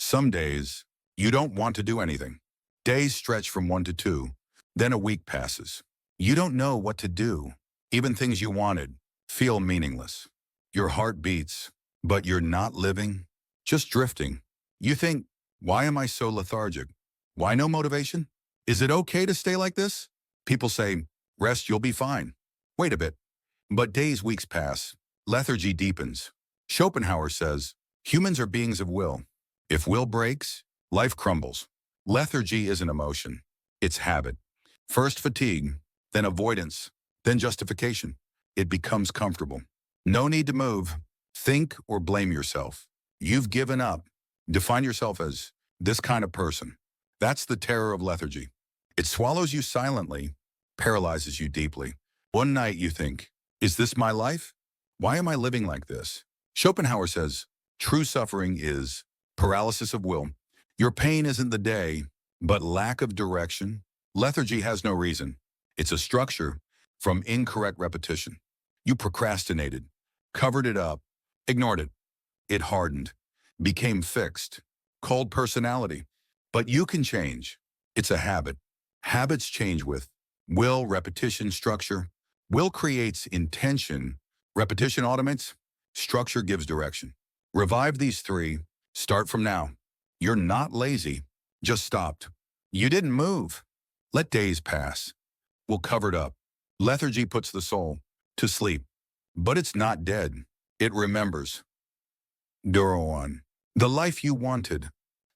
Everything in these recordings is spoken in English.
Some days, you don't want to do anything. Days stretch from 1 to 2, then a week passes. You don't know what to do. Even things you wanted feel meaningless. Your heart beats, but you're not living, just drifting. You think, why am I so lethargic? Why no motivation? Is it okay to stay like this? People say, rest, you'll be fine. Wait a bit. But days, weeks pass. Lethargy deepens. Schopenhauer says, humans are beings of will. If will breaks, life crumbles. Lethargy isn't emotion. It's habit. First fatigue, then avoidance, then justification. It becomes comfortable. No need to move. Think or blame yourself. You've given up. Define yourself as this kind of person. That's the terror of lethargy. It swallows you silently, paralyzes you deeply. One night you think, is this my life? Why am I living like this? Schopenhauer says, true suffering is paralysis of will. Your pain isn't the day, but lack of direction. Lethargy has no reason. It's a structure from incorrect repetition. You procrastinated, covered it up, ignored it. It hardened, became fixed, called personality. But you can change. It's a habit. Habits change with will, repetition, structure. Will creates intention. Repetition automates. Structure gives direction. Revive these three. Start from now. You're not lazy. Just stopped. You didn't move. Let days pass. We'll cover it up. Lethargy puts the soul to sleep. But it's not dead. It remembers. Duro on. The life you wanted.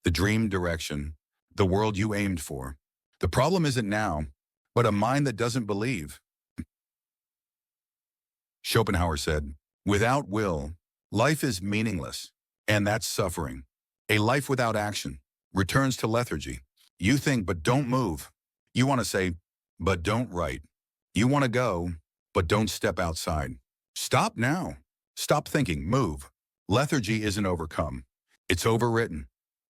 The dream direction. The world you aimed for. The problem isn't now, but a mind that doesn't believe. Schopenhauer said, without will, life is meaningless, and that's suffering. A life without action returns to lethargy. You think, but don't move. You want to say, but don't write. You want to go, but don't step outside. Stop now. Stop thinking, move. Lethargy isn't overcome. It's overwritten.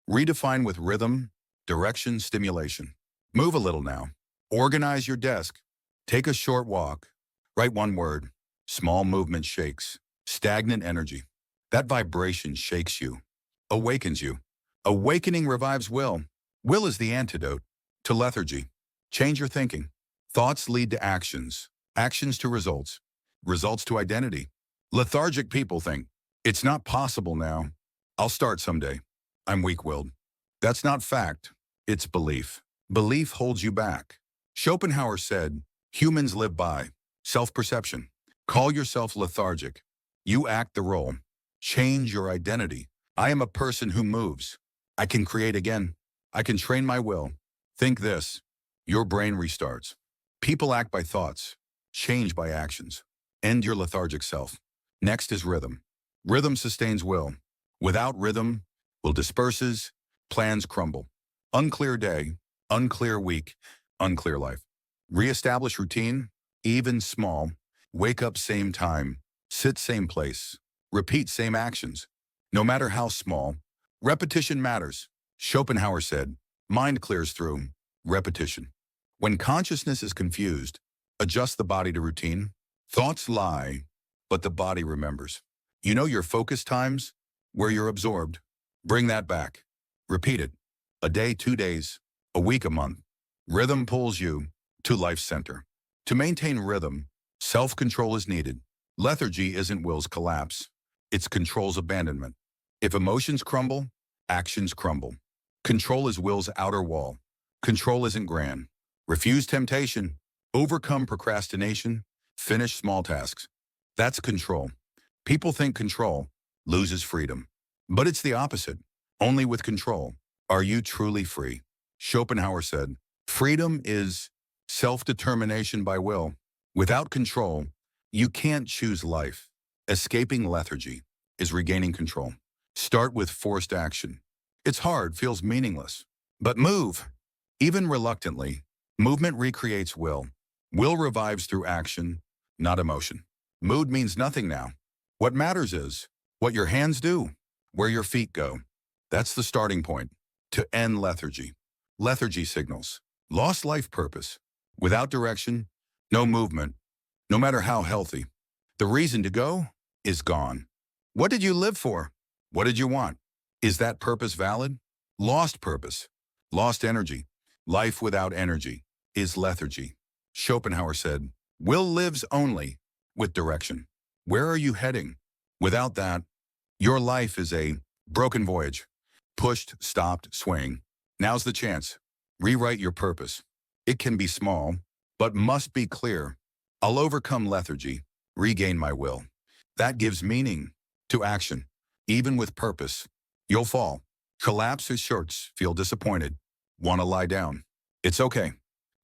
Redefine with rhythm, direction, stimulation. Move a little now. Organize your desk. Take a short walk. Write one word. Small movement shakes. Stagnant energy. That vibration shakes you. Awakens you. Awakening revives will. Will is the antidote to lethargy. Change your thinking. Thoughts lead to actions. Actions to results. Results to identity. Lethargic people think, it's not possible now. I'll start someday. I'm weak-willed. That's not fact. It's belief. Belief holds you back. Schopenhauer said, humans live by self-perception. Call yourself lethargic. You act the role. Change your identity. I am a person who moves. I can create again. I can train my will. Think this. Your brain restarts. People act by thoughts. Change by actions. End your lethargic self. Next is rhythm. Rhythm sustains will. Without rhythm, will disperses, plans crumble. Unclear day, unclear week, unclear life. Reestablish routine, even small. Wake up same time, sit same place, repeat same actions. No matter how small, repetition matters. Schopenhauer said, mind clears through repetition. When consciousness is confused, adjust the body to routine. Thoughts lie, but the body remembers. You know your focus times, where you're absorbed. Bring that back. Repeat it. A day, 2 days, a week, a month. Rhythm pulls you to life's center. To maintain rhythm, self-control is needed. Lethargy isn't will's collapse. It's control's abandonment. If emotions crumble, actions crumble. Control is will's outer wall. Control isn't grand. Refuse temptation. Overcome procrastination. Finish small tasks. That's control. People think control loses freedom. But it's the opposite. Only with control are you truly free. Schopenhauer said, freedom is self-determination by will. Without control, you can't choose life. Escaping lethargy is regaining control. Start with forced action. It's hard, feels meaningless. But move. Even reluctantly, movement recreates will. Will revives through action, not emotion. Mood means nothing now. What matters is what your hands do, where your feet go. That's the starting point to end lethargy. Lethargy signals lost life purpose. Without direction, no movement, no matter how healthy. The reason to go is gone. What did you live for? What did you want? Is that purpose valid? Lost purpose, lost energy. Life without energy is lethargy. Schopenhauer said, will lives only with direction. Where are you heading? Without that, your life is a broken voyage. Pushed, stopped, swaying. Now's the chance. Rewrite your purpose. It can be small, but must be clear. I'll overcome lethargy, regain my will. That gives meaning to action. Even with purpose, you'll fall. Collapse his shirts, feel disappointed, want to lie down. It's okay.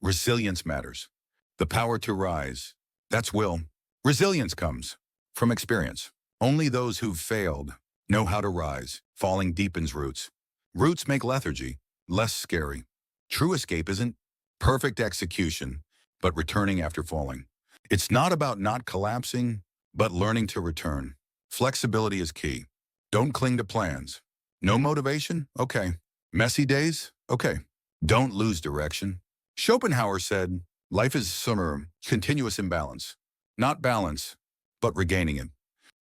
Resilience matters. The power to rise, that's will. Resilience comes from experience. Only those who've failed know how to rise. Falling deepens roots. Roots make lethargy less scary. True escape isn't perfect execution, but returning after falling. It's not about not collapsing, but learning to return. Flexibility is key. Don't cling to plans. No motivation? Okay. Messy days? Okay. Don't lose direction. Schopenhauer said, life is summer, continuous imbalance. Not balance, but regaining it.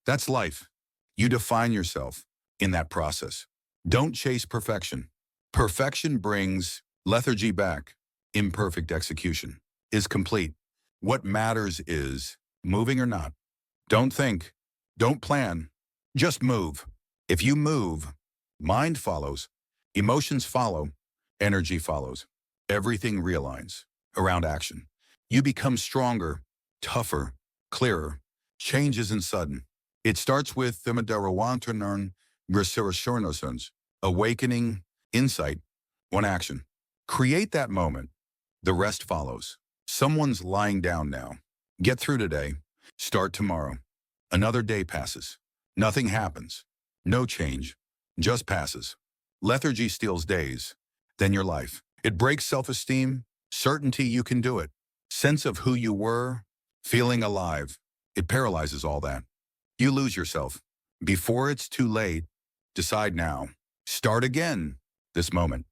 That's life. You define yourself in that process. Don't chase perfection. Perfection brings lethargy back. Imperfect execution is complete. What matters is moving or not. Don't think. Don't plan. Just move. If you move, mind follows, emotions follow, energy follows. Everything realigns around action. You become stronger, tougher, clearer. Change isn't sudden. It starts with the Madarawantanern Grisirashornosons, awakening, insight, one action. Create that moment. The rest follows. Someone's lying down now. Get through today. Start tomorrow. Another day passes. Nothing happens. No change. Just passes. Lethargy steals days. Then your life. It breaks self-esteem, certainty you can do it, sense of who you were, feeling alive. It paralyzes all that. You lose yourself. Before it's too late, decide now. Start again, this moment.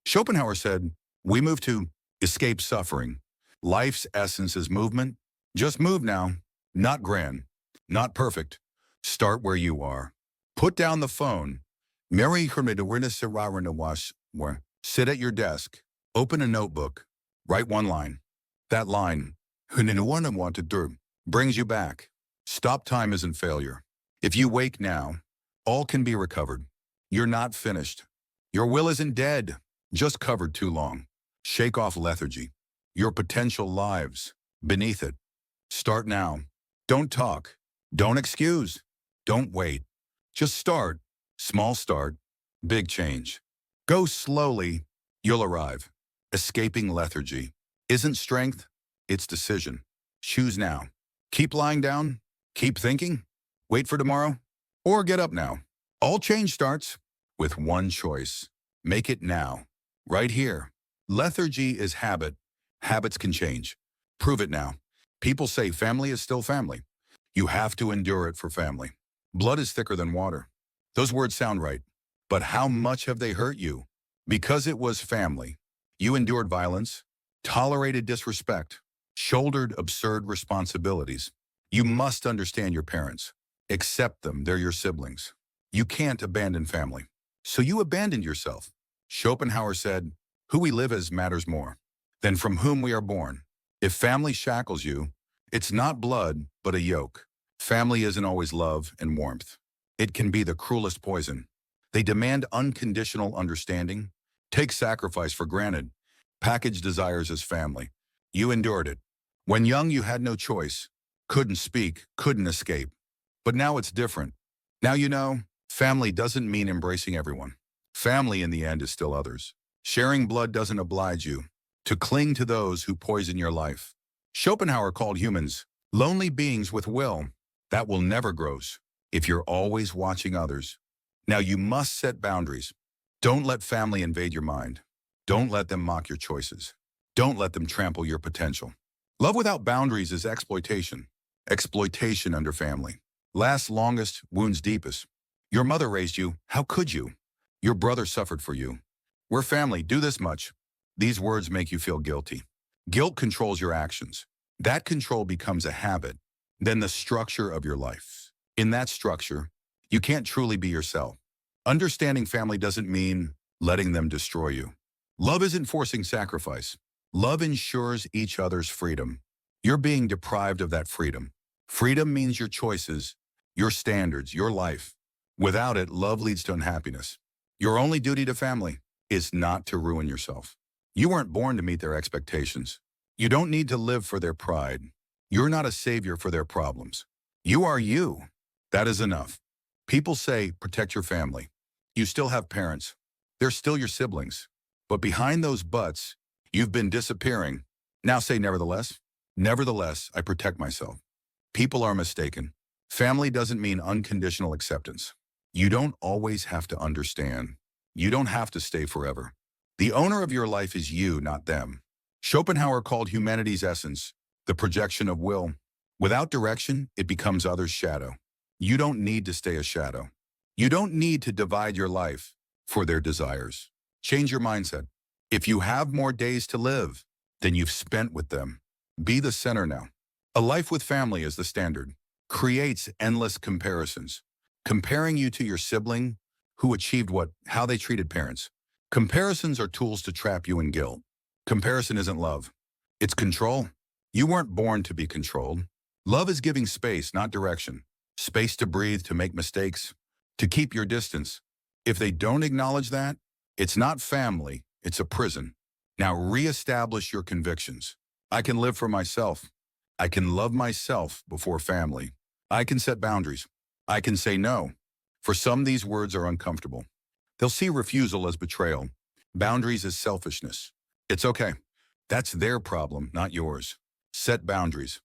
Schopenhauer said, we move to escape suffering. Life's essence is movement. Just move now. Not grand, not perfect. Start where you are. Put down the phone. Sit at your desk. Open a notebook. Write one line. That line, brings you back. Stop time isn't failure. If you wake now, all can be recovered. You're not finished. Your will isn't dead, just covered too long. Shake off lethargy. Your potential lives beneath it. Start now. Don't talk. Don't excuse. Don't wait. Just start. Small start, big change. Go slowly, you'll arrive. Escaping lethargy isn't strength, it's decision. Choose now. Keep lying down, keep thinking, wait for tomorrow, or get up now. All change starts with one choice. Make it now, right here. Lethargy is habit. Habits can change. Prove it now. People say family is still family. You have to endure it for family. Blood is thicker than water. Those words sound right, but how much have they hurt you? Because it was family. You endured violence, tolerated disrespect, shouldered absurd responsibilities. You must understand your parents. Accept them, they're your siblings. You can't abandon family. So you abandoned yourself. Schopenhauer said, who we live as matters more than from whom we are born. If family shackles you, it's not blood, but a yoke. Family isn't always love and warmth. It can be the cruelest poison. They demand unconditional understanding, take sacrifice for granted, package desires as family. You endured it. When young, you had no choice, couldn't speak, couldn't escape. But now it's different. Now you know, family doesn't mean embracing everyone. Family in the end is still others. Sharing blood doesn't oblige you to cling to those who poison your life. Schopenhauer called humans lonely beings with will that will never grow if you're always watching others. Now you must set boundaries. Don't let family invade your mind. Don't let them mock your choices. Don't let them trample your potential. Love without boundaries is exploitation. Exploitation under family. Lasts longest, wounds deepest. Your mother raised you. How could you? Your brother suffered for you. We're family. Do this much. These words make you feel guilty. Guilt controls your actions. That control becomes a habit, then the structure of your life. In that structure, you can't truly be yourself. Understanding family doesn't mean letting them destroy you. Love isn't forcing sacrifice. Love ensures each other's freedom. You're being deprived of that freedom. Freedom means your choices, your standards, your life. Without it, love leads to unhappiness. Your only duty to family is not to ruin yourself. You weren't born to meet their expectations. You don't need to live for their pride. You're not a savior for their problems. You are you. That is enough. People say, protect your family. You still have parents. They're still your siblings. But behind those buts, you've been disappearing. Now say nevertheless. Nevertheless, I protect myself. People are mistaken. Family doesn't mean unconditional acceptance. You don't always have to understand. You don't have to stay forever. The owner of your life is you, not them. Schopenhauer called humanity's essence the projection of will. Without direction, it becomes others' shadow. You don't need to stay a shadow. You don't need to divide your life for their desires. Change your mindset. If you have more days to live than you've spent with them, be the center now. A life with family is the standard. Creates endless comparisons. Comparing you to your sibling who achieved what, how they treated parents. Comparisons are tools to trap you in guilt. Comparison isn't love. It's control. You weren't born to be controlled. Love is giving space, not direction. Space to breathe, to make mistakes, to keep your distance. If they don't acknowledge that, it's not family, it's a prison. Now reestablish your convictions. I can live for myself. I can love myself before family. I can set boundaries. I can say no. For some, these words are uncomfortable. They'll see refusal as betrayal, boundaries as selfishness. It's okay. That's their problem, not yours. Set boundaries.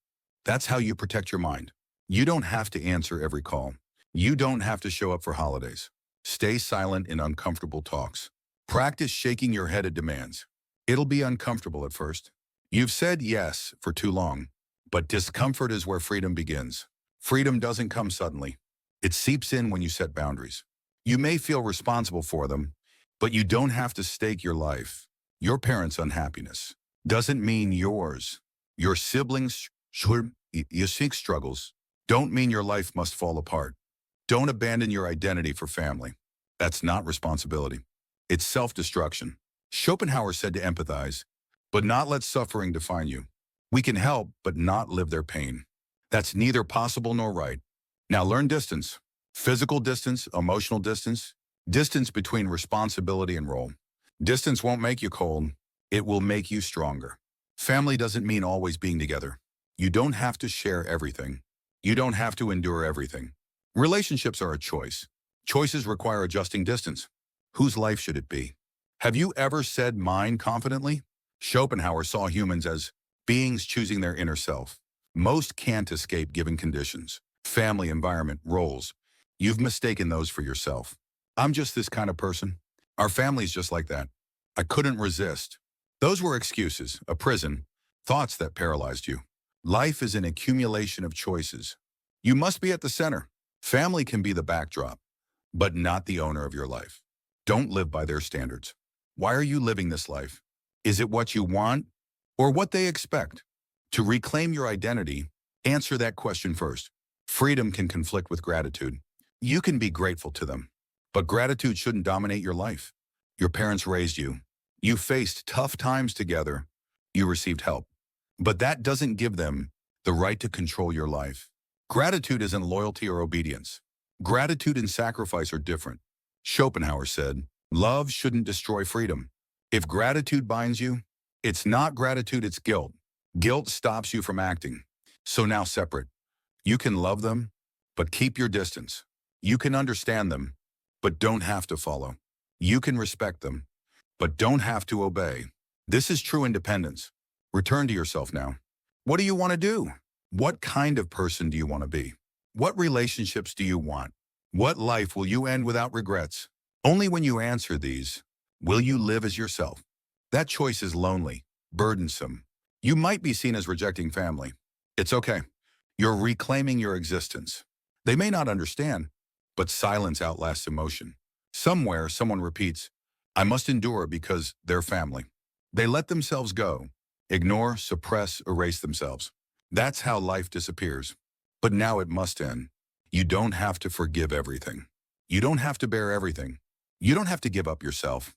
That's how you protect your mind. You don't have to answer every call. You don't have to show up for holidays. Stay silent in uncomfortable talks. Practice shaking your head at demands. It'll be uncomfortable at first. You've said yes for too long, but discomfort is where freedom begins. Freedom doesn't come suddenly. It seeps in when you set boundaries. You may feel responsible for them, but you don't have to stake your life. Your parents' unhappiness doesn't mean yours. Your siblings' struggles don't mean your life must fall apart. Don't abandon your identity for family. That's not responsibility. It's self-destruction. Schopenhauer said to empathize, but not let suffering define you. We can help, but not live their pain. That's neither possible nor right. Now learn distance. Physical distance, emotional distance, distance between responsibility and role. Distance won't make you cold. It will make you stronger. Family doesn't mean always being together. You don't have to share everything. You don't have to endure everything. Relationships are a choice. Choices require adjusting distance. Whose life should it be? Have you ever said mine confidently? Schopenhauer saw humans as beings choosing their inner self. Most can't escape given conditions. Family, environment, roles. You've mistaken those for yourself. I'm just this kind of person. Our family's just like that. I couldn't resist. Those were excuses, a prison, thoughts that paralyzed you. Life is an accumulation of choices. You must be at the center. Family can be the backdrop, but not the owner of your life. Don't live by their standards. Why are you living this life? Is it what you want or what they expect? To reclaim your identity, answer that question first. Freedom can conflict with gratitude. You can be grateful to them, but gratitude shouldn't dominate your life. Your parents raised you. You faced tough times together. You received help. But that doesn't give them the right to control your life. Gratitude isn't loyalty or obedience. Gratitude and sacrifice are different. Schopenhauer said, love shouldn't destroy freedom. If gratitude binds you, it's not gratitude, it's guilt. Guilt stops you from acting. So now separate. You can love them, but keep your distance. You can understand them, but don't have to follow. You can respect them, but don't have to obey. This is true independence. Return to yourself now. What do you want to do? What kind of person do you want to be? What relationships do you want? What life will you end without regrets? Only when you answer these, will you live as yourself. That choice is lonely, burdensome. You might be seen as rejecting family. It's okay. You're reclaiming your existence. They may not understand, but silence outlasts emotion. Somewhere, someone repeats, I must endure because they're family. They let themselves go. Ignore, suppress, erase themselves. That's how life disappears. But now it must end. You don't have to forgive everything. You don't have to bear everything. You don't have to give up yourself.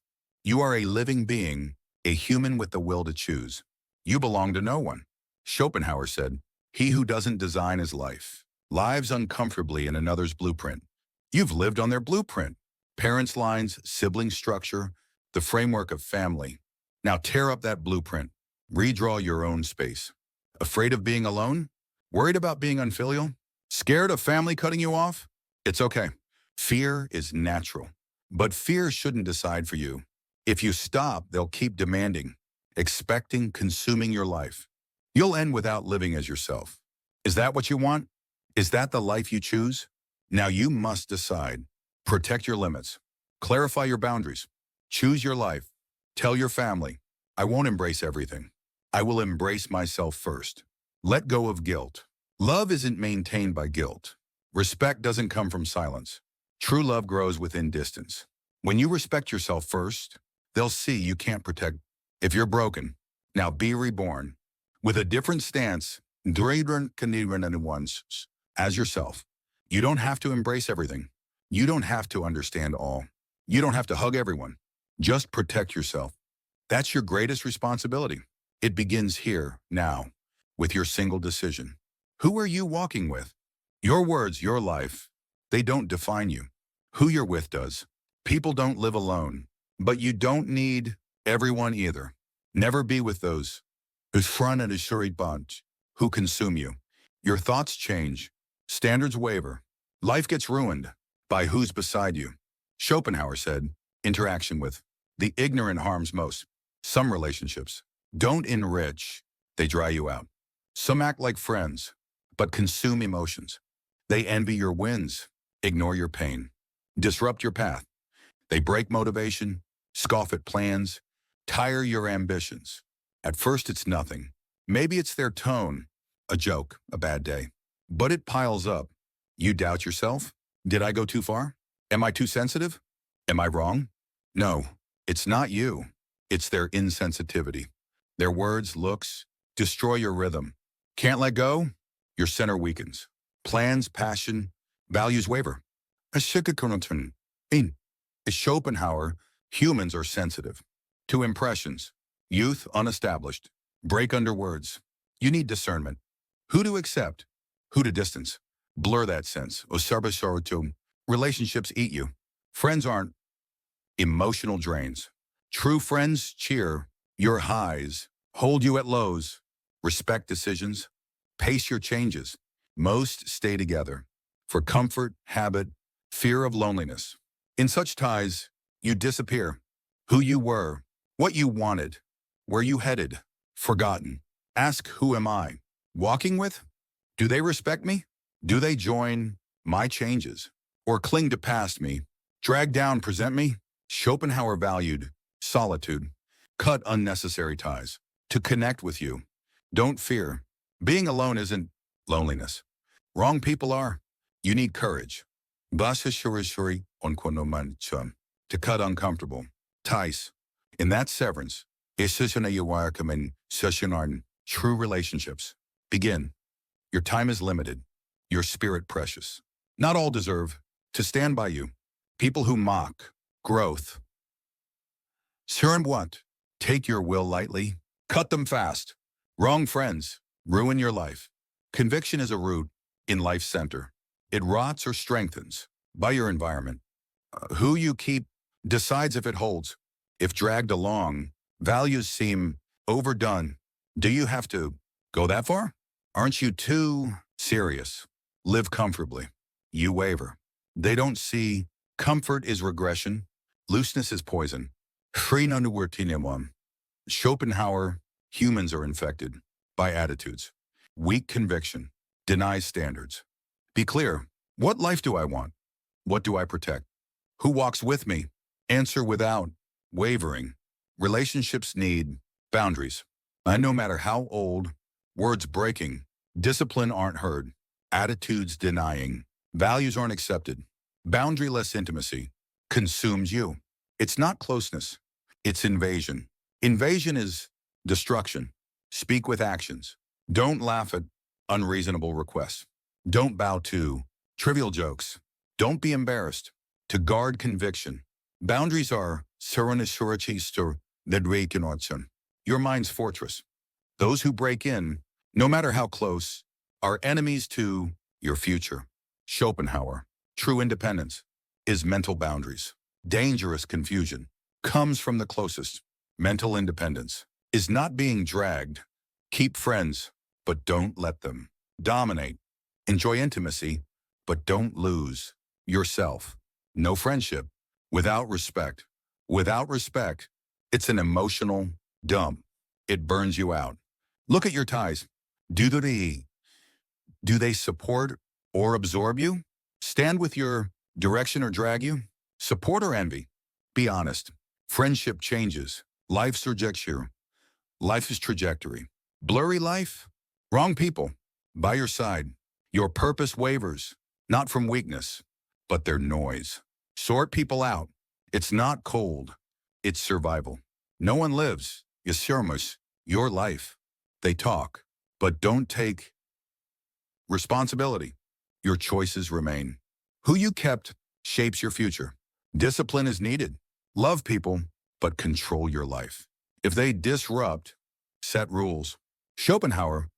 You are a living being, a human with the will to choose. You belong to no one. Schopenhauer said, "He who doesn't design his life lives uncomfortably in another's blueprint." You've lived on their blueprint. Parents' lines, sibling structure, the framework of family. Now tear up that blueprint. Redraw your own space. Afraid of being alone? Worried about being unfilial? Scared of family cutting you off? It's okay. Fear is natural. But fear shouldn't decide for you. If you stop, they'll keep demanding, expecting, consuming your life. You'll end without living as yourself. Is that what you want? Is that the life you choose? Now you must decide. Protect your limits. Clarify your boundaries. Choose your life. Tell your family, I won't embrace everything. I will embrace myself first. Let go of guilt. Love isn't maintained by guilt. Respect doesn't come from silence. True love grows within distance. When you respect yourself first, they'll see you can't protect. If you're broken, now be reborn. With a different stance, as yourself. You don't have to embrace everything. You don't have to understand all. You don't have to hug everyone. Just protect yourself. That's your greatest responsibility. It begins here, now, with your single decision. Who are you walking with? Your words, your life, they don't define you. Who you're with does. People don't live alone, but you don't need everyone either. Never be with those who consume you. Your thoughts change. Standards waver. Life gets ruined by who's beside you. Schopenhauer said, interaction with the ignorant harms most. Some relationships don't enrich, they dry you out. Some act like friends, but consume emotions. They envy your wins, ignore your pain, disrupt your path. They break motivation, scoff at plans, tire your ambitions. At first it's nothing. Maybe it's their tone, a joke, a bad day. But it piles up. You doubt yourself? Did I go too far? Am I too sensitive? Am I wrong? No, it's not you. It's their insensitivity. Their words, looks, destroy your rhythm. Can't let go? Your center weakens. Plans, passion, values waver. In Schopenhauer, humans are sensitive to impressions. Youth, unestablished. Break under words. You need discernment. Who to accept? Who to distance? Blur that sense. Relationships eat you. Friends aren't emotional drains. True friends cheer your highs, hold you at lows, respect decisions, pace your changes. Most stay together for comfort, habit, fear of loneliness. In such ties, you disappear. Who you were, what you wanted, where you headed, forgotten. Ask, who am I? Walking with? Do they respect me? Do they join my changes? Or cling to past me? Drag down, present me? Schopenhauer valued solitude. Cut unnecessary ties. To connect with you. Don't fear. Being alone isn't loneliness. Wrong people are. You need courage. To cut uncomfortable ties. In that severance, true relationships begin. Your time is limited. Your spirit precious. Not all deserve to stand by you. People who mock growth. What? Take your will lightly. Cut them fast. Wrong friends ruin your life. Conviction is a root in life's center. It rots or strengthens by your environment. Who you keep decides if it holds. If dragged along, values seem overdone. Do you have to go that far? Aren't you too serious? Live comfortably. You waver. They don't see comfort is regression. Looseness is poison. Schopenhauer, humans are infected by attitudes. Weak conviction denies standards. Be clear. What life do I want? What do I protect? Who walks with me? Answer without wavering. Relationships need boundaries. And no matter how old, words breaking, discipline aren't heard, attitudes denying, values aren't accepted. Boundaryless intimacy consumes you. It's not closeness. It's invasion. Invasion is destruction. Speak with actions. Don't laugh at unreasonable requests. Don't bow to trivial jokes. Don't be embarrassed. To guard conviction, Boundaries are Serenissurichister Nedrekinotson, your mind's fortress. Those who break in, no matter how close, are enemies to your future. Schopenhauer, true independence is mental boundaries. Dangerous confusion comes from the closest. Mental independence is not being dragged. Keep friends, but don't let them dominate. Enjoy intimacy, but don't lose yourself. No friendship without respect. Without respect, it's an emotional dump. It burns you out. Look at your ties. Do they, do they support or absorb you? Stand with your direction or drag you? Support or envy? Be honest. Friendship changes. Life's trajectory. Life is trajectory. Blurry life? Wrong people. By your side. Your purpose wavers, not from weakness, but their noise. Sort people out. It's not cold. It's survival. No one lives, Yasirmus, your life. They talk, but don't take responsibility. Your choices remain. Who you kept shapes your future. Discipline is needed. Love people, but control your life. If they disrupt, set rules. Schopenhauer,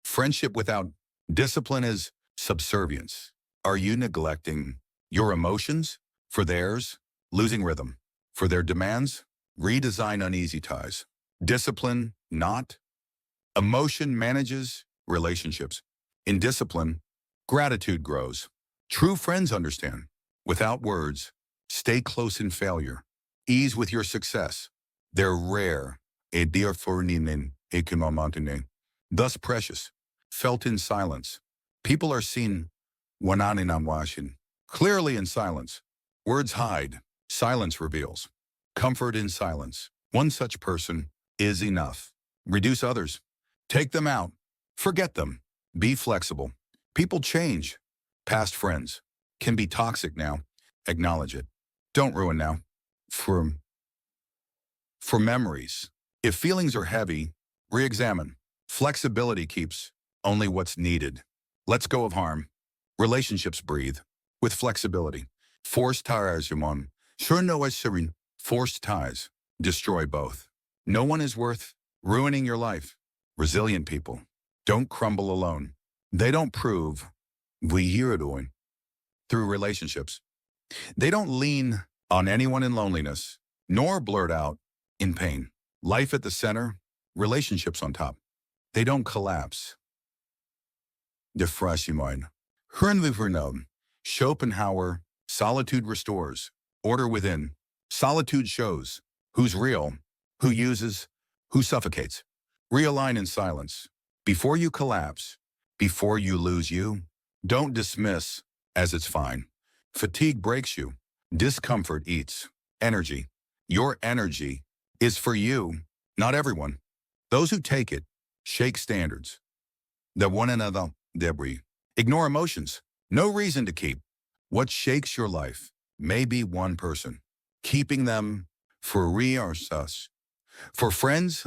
friendship without discipline is subservience. Are you neglecting your emotions for theirs? Losing rhythm. For their demands? Redesign uneasy ties. Discipline, not. Emotion manages relationships. In discipline, gratitude grows. True friends understand. Without words, stay close in failure. Ease with your success. They're rare. Thus precious. Felt in silence. People are seen clearly in silence. Words hide. Silence reveals. Comfort in silence. One such person is enough. Reduce others. Take them out. Forget them. Be flexible. People change. Past friends can be toxic now. Acknowledge it. Don't ruin now. For memories. If feelings are heavy, re-examine. Flexibility keeps only what's needed. Let's go of harm. Relationships breathe with flexibility. Forced ties, Yamon. Sure no as serene. Forced ties destroy both. No one is worth ruining your life. Resilient people don't crumble alone. They don't prove we hear it doing through relationships. They don't lean on anyone in loneliness, nor blurt out in pain. Life at the center, relationships on top. They don't collapse. Defrashimine. Hirnlivernow. Schopenhauer. Solitude restores. Order within. Solitude shows who's real, who uses, who suffocates. Realign in silence. Before you collapse, before you lose you, don't dismiss as it's fine. Fatigue breaks you. Discomfort eats. Energy. Your energy is for you, not everyone. Those who take it shake standards. The one another debris. Ignore emotions. No reason to keep. What shakes your life may be one person. Keeping them for resources. For friends,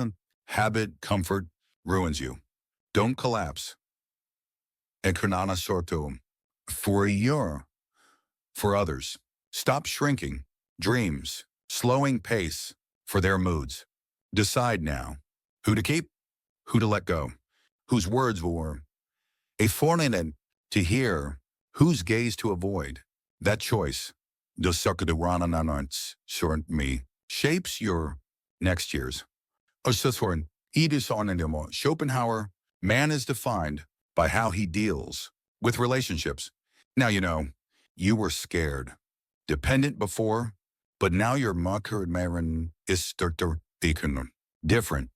habit, comfort ruins you. Don't collapse. Ekonana sortum. For others. Stop shrinking. Dreams. Slowing pace for their moods. Decide now. Who to keep, who to let go. Whose words were a foreign to hear, whose gaze to avoid. That choice, me, shapes your next year's. Schopenhauer, man is defined by how he deals with relationships. Now you know, you were scared, dependent before, but now your mucker marin is different.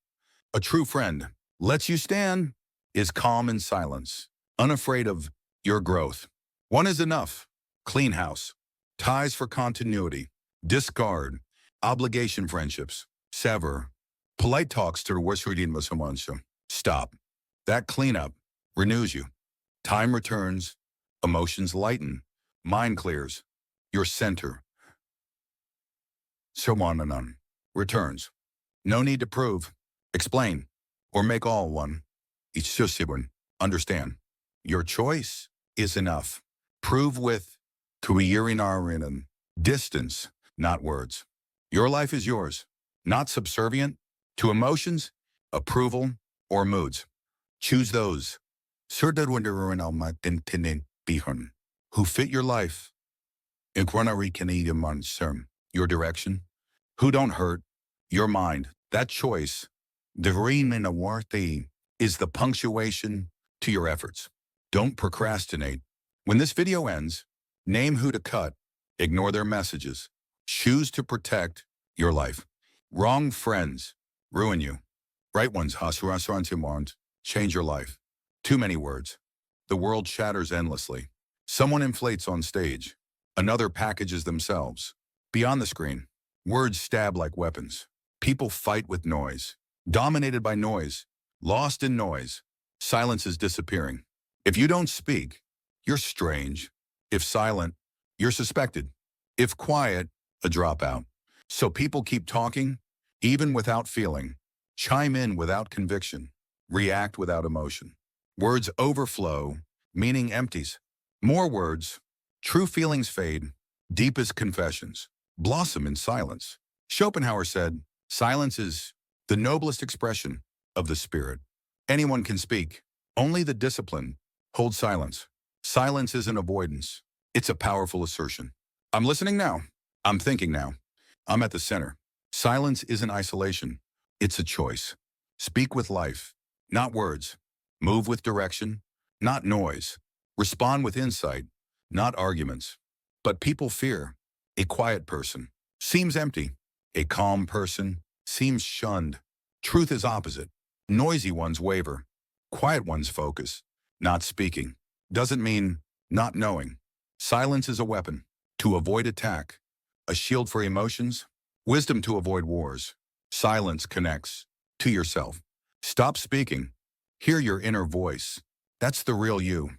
A true friend lets you stand, is calm in silence, unafraid of your growth. One is enough. Clean house. Ties for continuity. Discard. Obligation friendships. Sever. Polite talks to the Stop. That cleanup renews you. Time returns. Emotions lighten. Mind clears. Your center. Somananun returns. No need to prove, explain, or make all one. Understand. Your choice is enough. Prove with Kuirinarin Distance, not words. Your life is yours, not subservient to emotions, approval, or moods. Choose those who fit your life, your direction, who don't hurt your mind. That choice, is the punctuation to your efforts. Don't procrastinate. When this video ends, name who to cut, ignore their messages. Choose to protect your life. Wrong friends ruin you. Right ones change your life. Too many words. The world shatters endlessly. Someone inflates on stage. Another packages themselves. Beyond the screen, words stab like weapons. People fight with noise. Dominated by noise. Lost in noise. Silence is disappearing. If you don't speak, you're strange. If silent, you're suspected. If quiet, a dropout. So people keep talking, even without feeling. Chime in without conviction. React without emotion. Words overflow, meaning empties. More words, true feelings fade, deepest confessions blossom in silence. Schopenhauer said, silence is the noblest expression of the spirit. Anyone can speak. Only the disciplined hold silence. Silence isn't avoidance. It's a powerful assertion. I'm listening now. I'm thinking now. I'm at the center. Silence isn't isolation. It's a choice. Speak with life, not words. Move with direction, not noise. Respond with insight, not arguments. But people fear. A quiet person seems empty. A calm person seems shunned. Truth is opposite. Noisy ones waver. Quiet ones focus. Not speaking doesn't mean not knowing. Silence is a weapon to avoid attack, a shield for emotions, wisdom to avoid wars. Silence connects to yourself. Stop speaking. Hear your inner voice. That's the real you.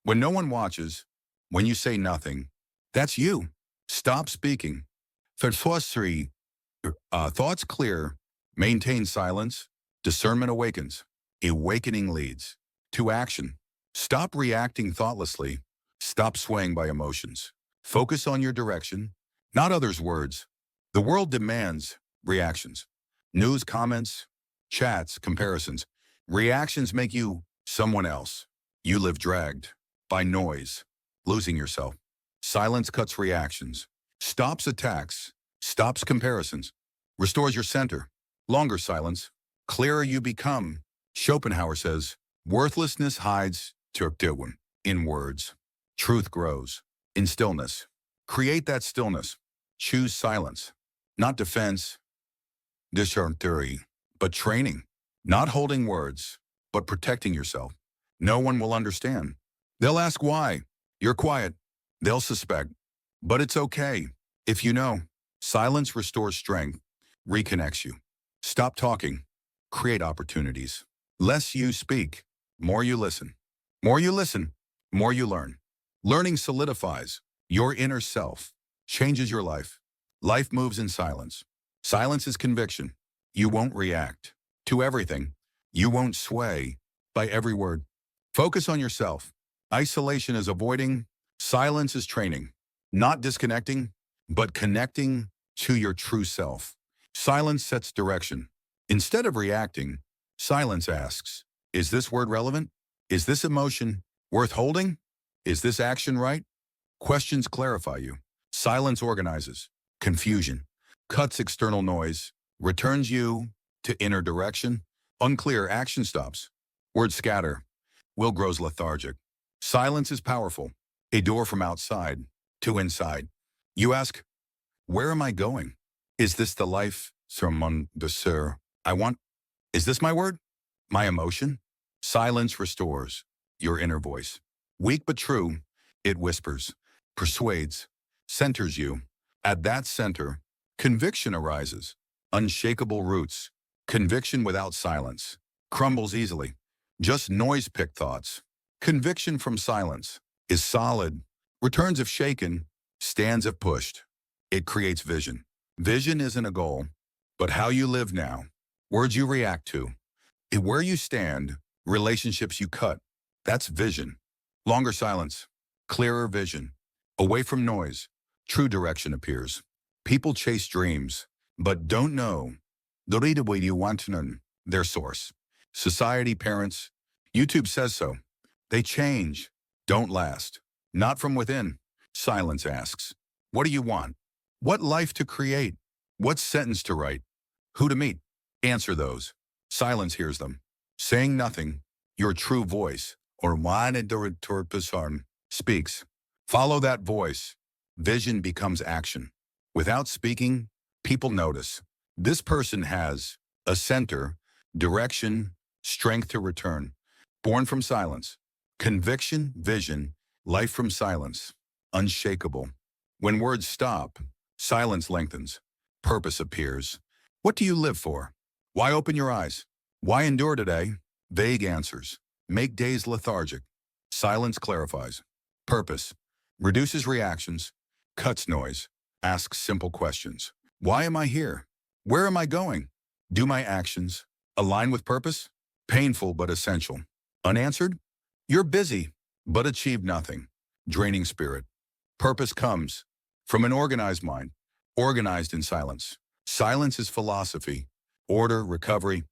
When no one watches, when you say nothing, that's you. Stop speaking. Thoughts clear, maintain silence, discernment awakens. Awakening leads to action. Stop reacting thoughtlessly. Stop swaying by emotions. Focus on your direction, not others' words. The world demands reactions. News, comments, chats, comparisons. Reactions make you someone else. You live dragged by noise, losing yourself. Silence cuts reactions, stops attacks, stops comparisons, restores your center. Longer silence, clearer you become. Schopenhauer says, worthlessness hides in words. Truth grows in stillness. Create that stillness. Choose silence, not defense, but training. Not holding words, but protecting yourself. No one will understand. They'll ask why. You're quiet. They'll suspect. But it's okay. If you know, silence restores strength, reconnects you. Stop talking. Create opportunities. Less you speak, more you listen. More you listen, more you learn. Learning solidifies your inner self, changes your life. Life moves in silence. Silence is conviction. You won't react to everything. You won't sway by every word. Focus on yourself. Isolation is avoiding. Silence is training. Not disconnecting, but connecting to your true self. Silence sets direction. Instead of reacting, silence asks, is this word relevant? Is this emotion worth holding? Is this action right? Questions clarify you. Silence organizes. Confusion cuts external noise, returns you to inner direction. Unclear action stops. Words scatter. Will grows lethargic. Silence is powerful. A door from outside to inside. You ask, where am I going? Is this the life I want? Is this my word? My emotion? Silence restores your inner voice. Weak but true, it whispers, persuades, centers you. At that center, conviction arises. Unshakable roots. Conviction without silence crumbles easily. Just noise-picked thoughts. Conviction from silence is solid. Returns if shaken, stands if pushed. It creates vision. Vision isn't a goal, but how you live now. Words you react to. Where you stand, relationships you cut. That's vision. Longer silence. Clearer vision. Away from noise. True direction appears. People chase dreams, but don't know the way you want to know their source. Society, parents, YouTube says so. They change, don't last. Not from within. Silence asks, what do you want? What life to create? What sentence to write? Who to meet? Answer those. Silence hears them. Saying nothing, your true voice, or one speaks. Follow that voice. Vision becomes action. Without speaking, people notice. This person has a center, direction, strength to return. Born from silence. Conviction, vision, life from silence. Unshakable. When words stop, silence lengthens. Purpose appears. What do you live for? Why open your eyes? Why endure today? Vague answers. Make days lethargic. Silence clarifies. Purpose. Reduces reactions. Cuts noise. Asks simple questions. Why am I here? Where am I going? Do my actions align with purpose? Painful but essential. Unanswered? You're busy, but achieve nothing. Draining spirit. Purpose comes from an organized mind, organized in silence. Silence is philosophy, order, recovery,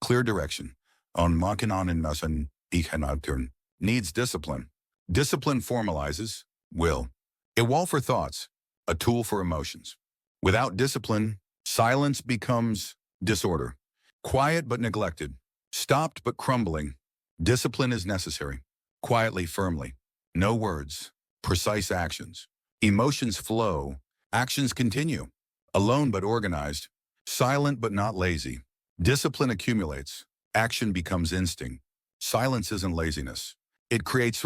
clear direction. On makinan and nasan ikanatern needs discipline. Discipline formalizes will. A wall for thoughts, a tool for emotions. Without discipline, silence becomes disorder. Quiet but neglected, stopped but crumbling. Discipline is necessary. Quietly, firmly. No words, precise actions. Emotions flow, actions continue. Alone but organized, silent but not lazy. Discipline accumulates, action becomes instinct. Silence isn't laziness. It creates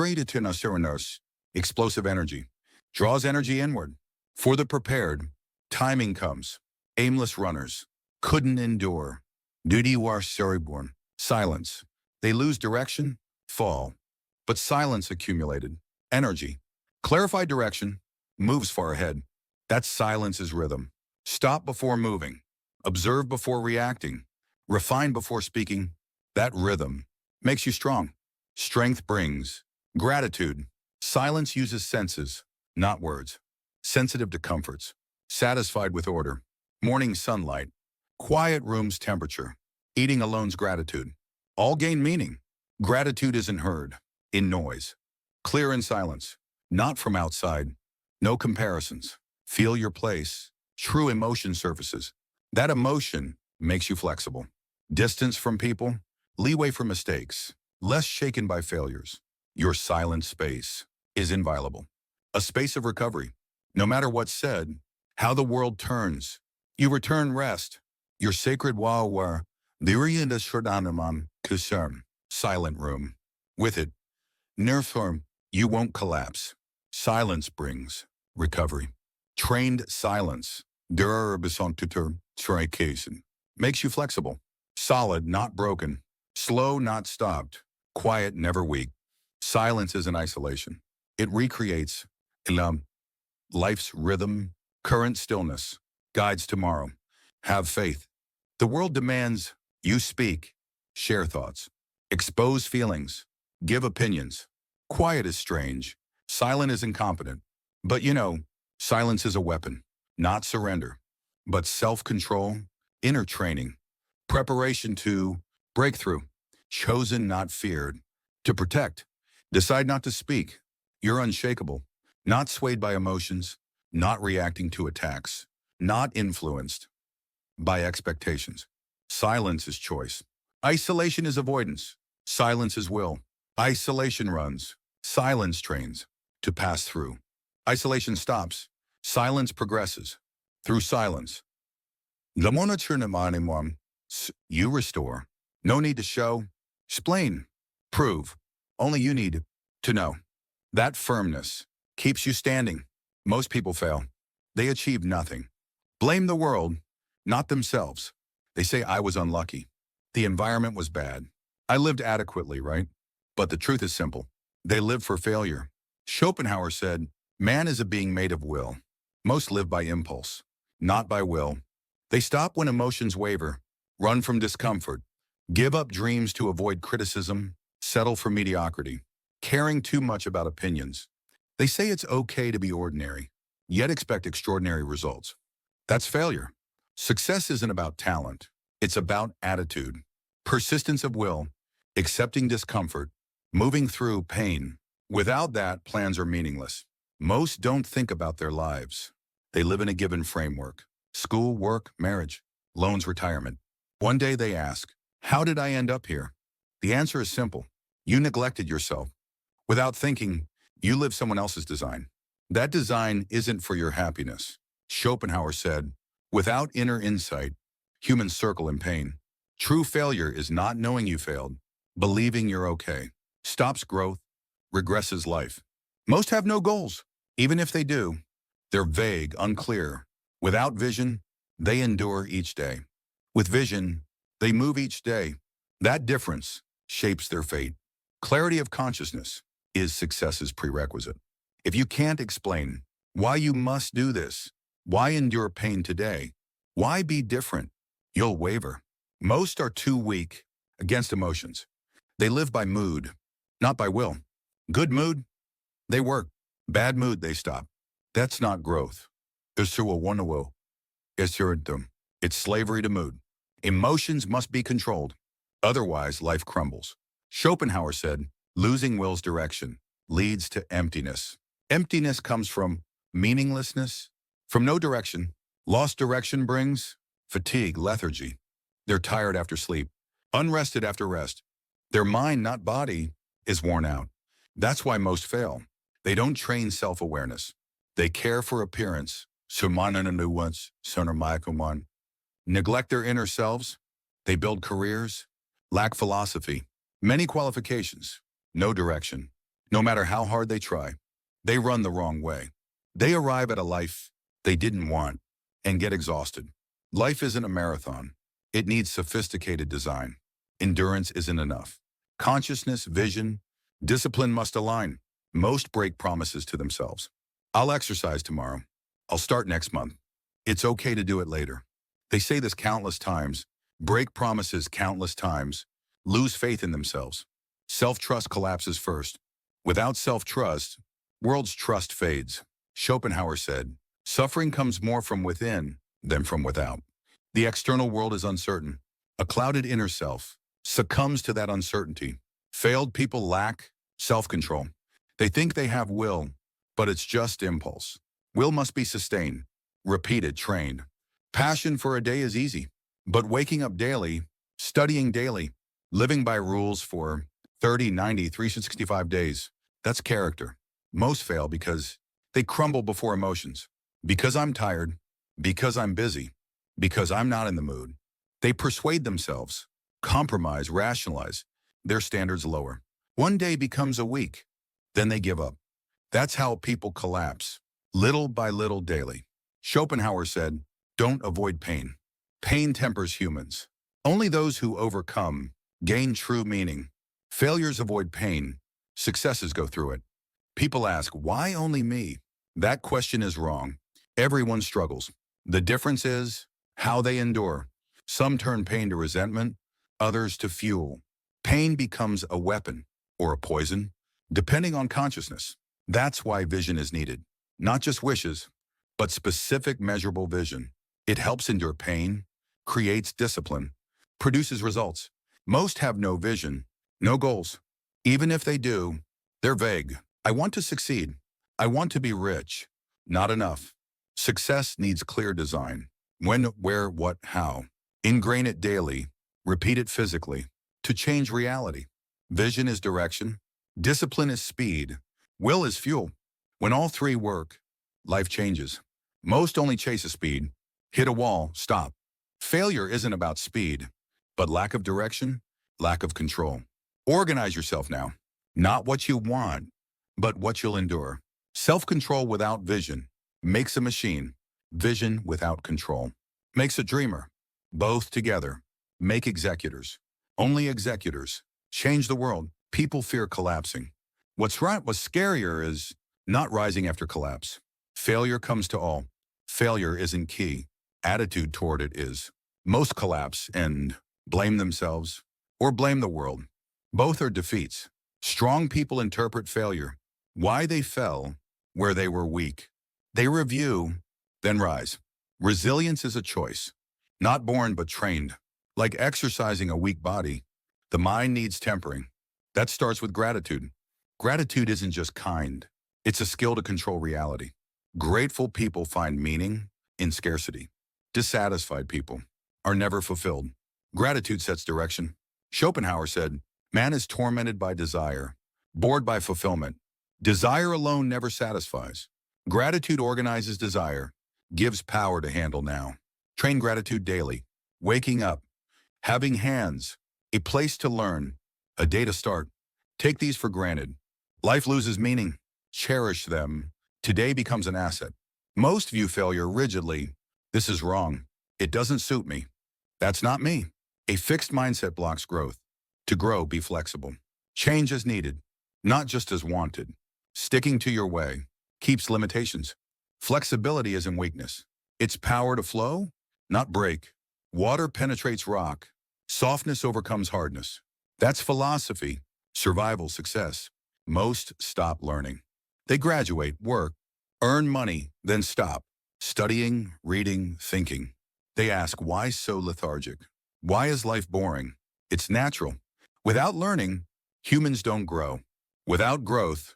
explosive energy, draws energy inward. For the prepared, timing comes. Aimless runners couldn't endure. Duty war cereborn. Silence. They lose direction, fall. But silence accumulated. Energy. Clarified direction, moves far ahead. That silence is rhythm. Stop before moving. Observe before reacting. Refine before speaking. That rhythm makes you strong. Strength brings gratitude. Silence uses senses, not words. Sensitive to comforts. Satisfied with order. Morning sunlight. Quiet room's temperature. Eating alone's gratitude. All gain meaning. Gratitude isn't heard in noise. Clear in silence. Not from outside. No comparisons. Feel your place. True emotion surfaces. That emotion makes you flexible. Distance from people. Leeway for mistakes. Less shaken by failures. Your silent space is inviolable. A space of recovery. No matter what's said, how the world turns, you return rest. Your sacred wawar. Lirianda Shordanaman Kusarm. Silent room. With it, Nerform, you won't collapse. Silence brings recovery. Trained silence. Durabisontutur trikason. Makes you flexible. Solid, not broken. Slow, not stopped. Quiet, never weak. Silence isn't isolation. It recreates ilam, life's rhythm, current stillness, guides tomorrow. Have faith. The world demands you speak, share thoughts, expose feelings, give opinions. Quiet is strange. Silent is incompetent. But silence is a weapon, not surrender, but self-control, inner training, preparation to breakthrough, chosen, not feared, to protect. Decide not to speak. You're unshakable, not swayed by emotions, not reacting to attacks, not influenced by expectations. Silence is choice. Isolation is avoidance. Silence is will. Isolation runs. Silence trains to pass through. Isolation stops. Silence progresses. Through silence. You restore. No need to show. Explain. Prove. Only you need to know. That firmness keeps you standing. Most people fail. They achieve nothing. Blame the world, not themselves. They say I was unlucky. The environment was bad. I lived adequately, right? But the truth is simple. They live for failure. Schopenhauer said, man is a being made of will. Most live by impulse, not by will. They stop when emotions waver, run from discomfort, give up dreams to avoid criticism, settle for mediocrity, caring too much about opinions. They say it's okay to be ordinary. yet expect extraordinary results. That's failure. Success isn't about talent. It's about attitude, persistence of will, accepting discomfort, moving through pain. Without that, plans are meaningless. Most don't think about their lives. They live in a given framework: school, work, marriage, loans, retirement. One day they ask, how did I end up here? The answer is simple. You neglected yourself. Without thinking, you live someone else's design. That design isn't for your happiness. Schopenhauer said, without inner insight, humans circle in pain. True failure is not knowing you failed, believing you're okay. Stops growth, regresses life. Most have no goals. Even if they do, they're vague, unclear. Without vision, they endure each day. With vision, they move each day. That difference shapes their fate. Clarity of consciousness is success's prerequisite. If you can't explain why you must do this, why endure pain today, why be different, you'll waver. Most are too weak against emotions. They live by mood, not by will. Good mood, they work. Bad mood, they stop. That's not growth. It's slavery to mood. Emotions must be controlled. Otherwise, life crumbles. Schopenhauer said, losing will's direction leads to emptiness. Emptiness comes from meaninglessness, from no direction. Lost direction brings fatigue, lethargy. They're tired after sleep, unrested after rest. Their mind, not body, is worn out. That's why most fail. They don't train self-awareness. They care for appearance. Neglect their inner selves. They build careers, lack philosophy, many qualifications, no direction. No matter how hard they try, they run the wrong way. They arrive at a life they didn't want and get exhausted. Life isn't a marathon. It needs sophisticated design. Endurance isn't enough. Consciousness, vision, discipline must align. Most break promises to themselves. I'll exercise tomorrow. I'll start next month. It's okay to do it later. They say this countless times, break promises countless times, lose faith in themselves. Self-trust collapses first. Without self-trust, world's trust fades. Schopenhauer said, suffering comes more from within than from without. The external world is uncertain. A clouded inner self succumbs to that uncertainty. Failed people lack self-control. They think they have will, but it's just impulse. Will must be sustained, repeated, trained. Passion for a day is easy, but waking up daily, studying daily, living by rules for 30, 90, 365 days, that's character. Most fail because they crumble before emotions. Because I'm tired, because I'm busy, because I'm not in the mood. They persuade themselves, compromise, rationalize. Their standards lower. One day becomes a week. Then they give up. That's how people collapse, little by little daily. Schopenhauer said, don't avoid pain. Pain tempers humans. Only those who overcome gain true meaning. Failures avoid pain. Successes go through it. People ask, why only me? That question is wrong. Everyone struggles. The difference is how they endure. Some turn pain to resentment, others to fuel. Pain becomes a weapon or a poison, depending on consciousness. That's why vision is needed. Not just wishes, but specific measurable vision. It helps endure pain, creates discipline, produces results. Most have no vision, no goals. Even if they do, they're vague. I want to succeed. I want to be rich. Not enough. Success needs clear design. When, where, what, how. Ingrain it daily. Repeat it physically. To change reality. Vision is direction. Discipline is speed. Will is fuel. When all three work, life changes. Most only chase a speed. Hit a wall, stop. Failure isn't about speed, but lack of direction, lack of control. Organize yourself now. Not what you want, but what you'll endure. Self-control without vision makes a machine. Vision without control makes a dreamer. Both together make executors. Only executors change the world. People fear collapsing. What's scarier is not rising after collapse. Failure comes to all. Failure isn't key. Attitude toward it is. Most collapse and blame themselves or blame the world. Both are defeats. Strong people interpret failure, why they fell, where they were weak. They review, then rise. Resilience is a choice, not born but trained. Like exercising a weak body, the mind needs tempering. That starts with gratitude. Gratitude isn't just kind, it's a skill to control reality. Grateful people find meaning in scarcity. Dissatisfied people are never fulfilled. Gratitude sets direction. Schopenhauer said, man is tormented by desire, bored by fulfillment. Desire alone never satisfies. Gratitude organizes desire, gives power to handle now. Train gratitude daily. Waking up, having hands, a place to learn, a day to start. Take these for granted. Life loses meaning. Cherish them. Today becomes an asset. Most view failure rigidly. This is wrong. It doesn't suit me. That's not me. A fixed mindset blocks growth. To grow, be flexible. Change as needed, not just as wanted. Sticking to your way keeps limitations. Flexibility isn't weakness. It's power to flow, not break. Water penetrates rock. Softness overcomes hardness. That's philosophy, survival, success. Most stop learning. They graduate, work, earn money, then stop. Studying, reading, thinking. They ask, why so lethargic? Why is life boring? It's natural. Without learning, humans don't grow. Without growth,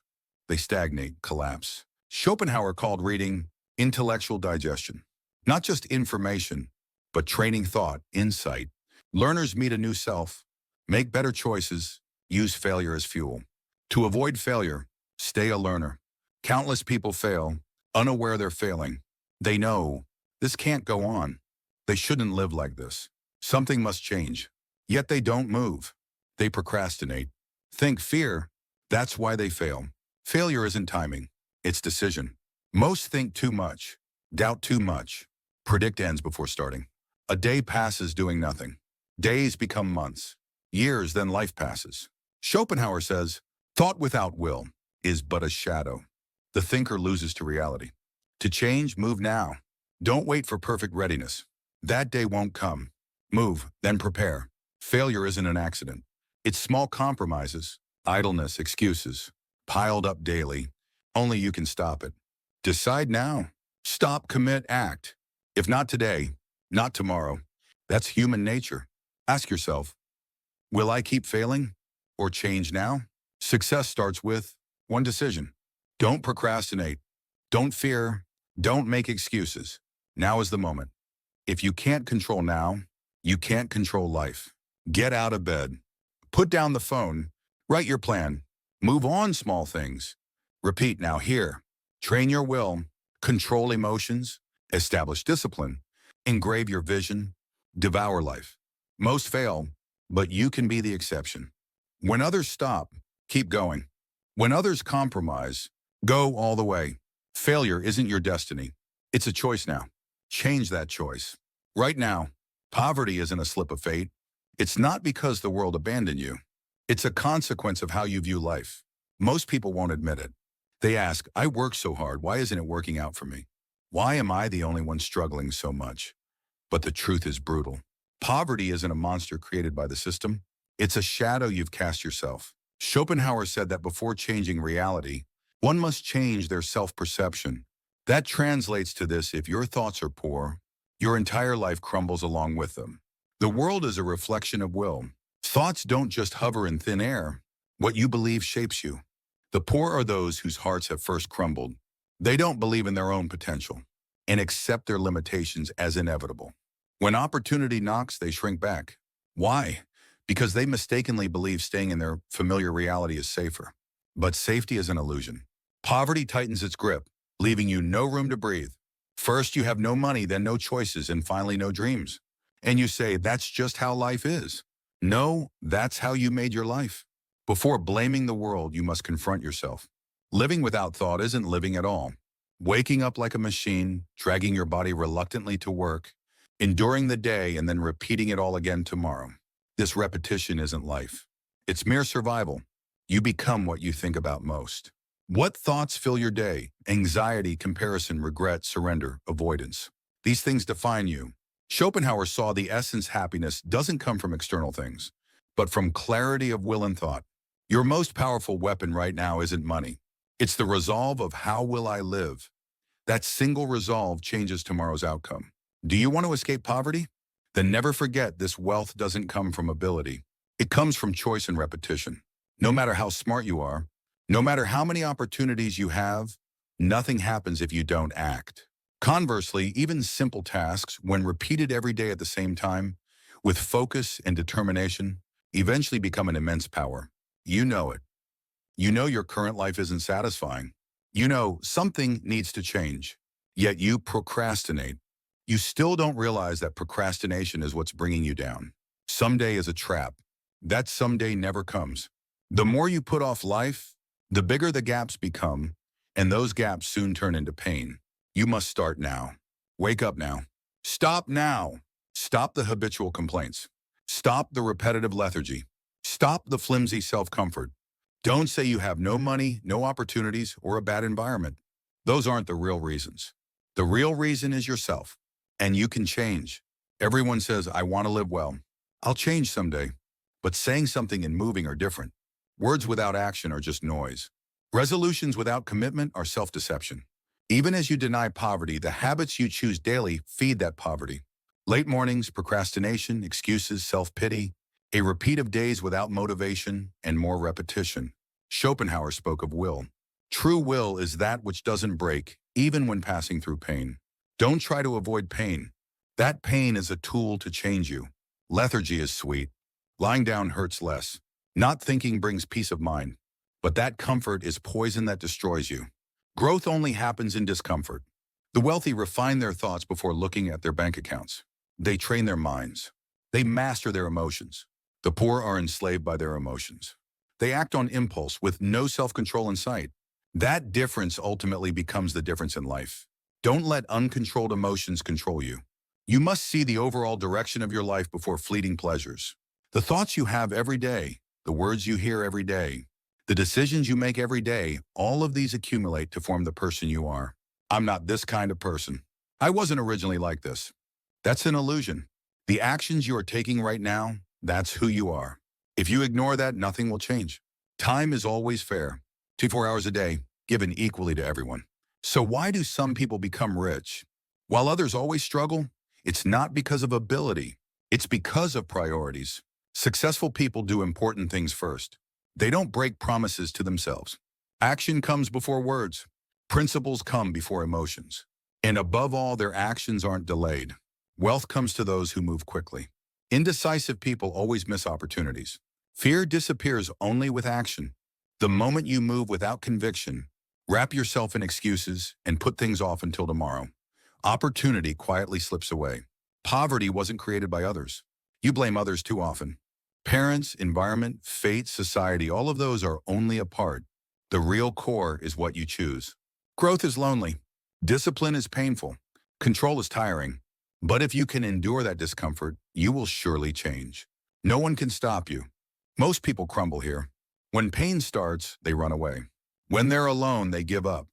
they stagnate, collapse. Schopenhauer called reading intellectual digestion. Not just information, but training thought, insight. Learners meet a new self, make better choices, use failure as fuel. To avoid failure, stay a learner. Countless people fail, unaware they're failing. They know this can't go on. They shouldn't live like this. Something must change. Yet they don't move. They procrastinate. Think fear. That's why they fail. Failure isn't timing. It's decision. Most think too much, doubt too much, predict ends before starting. A day passes doing nothing. Days become months. Years, then life passes. Schopenhauer says, thought without will is but a shadow. The thinker loses to reality. To change, move now. Don't wait for perfect readiness. That day won't come. Move, then prepare. Failure isn't an accident. It's small compromises, idleness, excuses, piled up daily. Only you can stop it. Decide now. Stop, commit, act. If not today, not tomorrow. That's human nature. Ask yourself, will I keep failing or change now? Success starts with one decision. Don't procrastinate. Don't fear. Don't make excuses. Now is the moment. If you can't control now, you can't control life. Get out of bed. Put down the phone. Write your plan. Move on small things. Repeat now here. Train your will. Control emotions. Establish discipline. Engrave your vision. Devour life. Most fail, but you can be the exception. When others stop, keep going. When others compromise, go all the way. Failure isn't your destiny. It's a choice now. Change that choice. Right now, poverty isn't a slip of fate. It's not because the world abandoned you. It's a consequence of how you view life. Most people won't admit it. They ask, I work so hard, why isn't it working out for me? Why am I the only one struggling so much? But the truth is brutal. Poverty isn't a monster created by the system. It's a shadow you've cast yourself. Schopenhauer said that before changing reality, one must change their self-perception. That translates to this: if your thoughts are poor, your entire life crumbles along with them. The world is a reflection of will. Thoughts don't just hover in thin air. What you believe shapes you. The poor are those whose hearts have first crumbled. They don't believe in their own potential and accept their limitations as inevitable. When opportunity knocks, they shrink back. Why? Because they mistakenly believe staying in their familiar reality is safer. But safety is an illusion. Poverty tightens its grip, leaving you no room to breathe. First, you have no money, then no choices, and finally no dreams. And you say, that's just how life is. No, that's how you made your life. Before blaming the world, you must confront yourself. Living without thought isn't living at all. Waking up like a machine, dragging your body reluctantly to work, enduring the day, and then repeating it all again tomorrow. This repetition isn't life. It's mere survival. You become what you think about most. What thoughts fill your day? Anxiety, comparison, regret, surrender, avoidance. These things define you. Schopenhauer saw the essence happiness doesn't come from external things, but from clarity of will and thought. Your most powerful weapon right now isn't money. It's the resolve of how will I live? That single resolve changes tomorrow's outcome. Do you want to escape poverty? Then never forget this wealth doesn't come from ability. It comes from choice and repetition. No matter how smart you are, no matter how many opportunities you have, nothing happens if you don't act. Conversely, even simple tasks, when repeated every day at the same time, with focus and determination, eventually become an immense power. You know it. You know your current life isn't satisfying. You know something needs to change. Yet you procrastinate. You still don't realize that procrastination is what's bringing you down. Someday is a trap. That someday never comes. The more you put off life, the bigger the gaps become, and those gaps soon turn into pain. You must start now. Wake up now. Stop now. Stop the habitual complaints. Stop the repetitive lethargy. Stop the flimsy self-comfort. Don't say you have no money, no opportunities, or a bad environment. Those aren't the real reasons. The real reason is yourself. And you can change. Everyone says, I want to live well. I'll change someday. But saying something and moving are different. Words without action are just noise. Resolutions without commitment are self-deception. Even as you deny poverty, the habits you choose daily feed that poverty. Late mornings, procrastination, excuses, self-pity, a repeat of days without motivation, and more repetition. Schopenhauer spoke of will. True will is that which doesn't break, even when passing through pain. Don't try to avoid pain. That pain is a tool to change you. Lethargy is sweet. Lying down hurts less. Not thinking brings peace of mind. But that comfort is poison that destroys you. Growth only happens in discomfort. The wealthy refine their thoughts before looking at their bank accounts. They train their minds. They master their emotions. The poor are enslaved by their emotions. They act on impulse with no self-control in sight. That difference ultimately becomes the difference in life. Don't let uncontrolled emotions control you. You must see the overall direction of your life before fleeting pleasures. The thoughts you have every day, the words you hear every day, the decisions you make every day, all of these accumulate to form the person you are. I'm not this kind of person. I wasn't originally like this. That's an illusion. The actions you are taking right now, that's who you are. If you ignore that, nothing will change. Time is always fair. 24 hours a day, given equally to everyone. So why do some people become rich, while others always struggle? It's not because of ability. It's because of priorities. Successful people do important things first. They don't break promises to themselves. Action comes before words. Principles come before emotions. And above all, their actions aren't delayed. Wealth comes to those who move quickly. Indecisive people always miss opportunities. Fear disappears only with action. The moment you move without conviction, wrap yourself in excuses, and put things off until tomorrow, opportunity quietly slips away. Poverty wasn't created by others. You blame others too often. Parents, environment, fate, society, all of those are only a part. The real core is what you choose. Growth is lonely. Discipline is painful. Control is tiring. But if you can endure that discomfort, you will surely change. No one can stop you. Most people crumble here. When pain starts, they run away. When they're alone, they give up.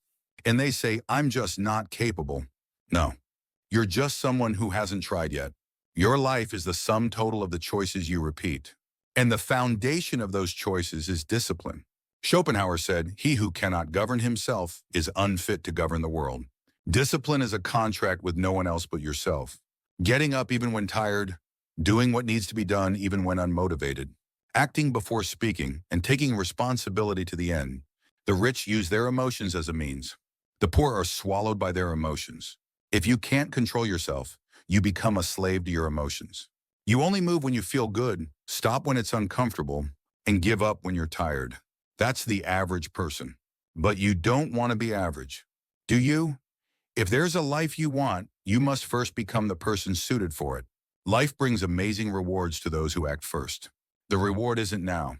And they say, I'm just not capable. No, you're just someone who hasn't tried yet. Your life is the sum total of the choices you repeat. And the foundation of those choices is discipline. Schopenhauer said, he who cannot govern himself is unfit to govern the world. Discipline is a contract with no one else but yourself. Getting up even when tired, doing what needs to be done even when unmotivated, acting before speaking, and taking responsibility to the end. The rich use their emotions as a means. The poor are swallowed by their emotions. If you can't control yourself, you become a slave to your emotions. You only move when you feel good, stop when it's uncomfortable, and give up when you're tired. That's the average person. But you don't want to be average. Do you? If there's a life you want, you must first become the person suited for it. Life brings amazing rewards to those who act first. The reward isn't now.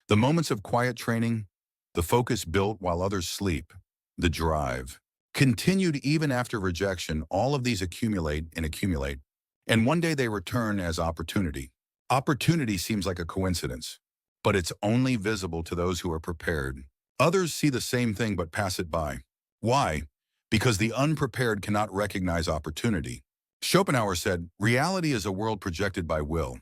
The moments of quiet training, the focus built while others sleep, the drive, continued even after rejection, all of these accumulate, and one day they return as opportunity. Opportunity seems like a coincidence, but it's only visible to those who are prepared. Others see the same thing but pass it by. Why? Because the unprepared cannot recognize opportunity. Schopenhauer said, reality is a world projected by will.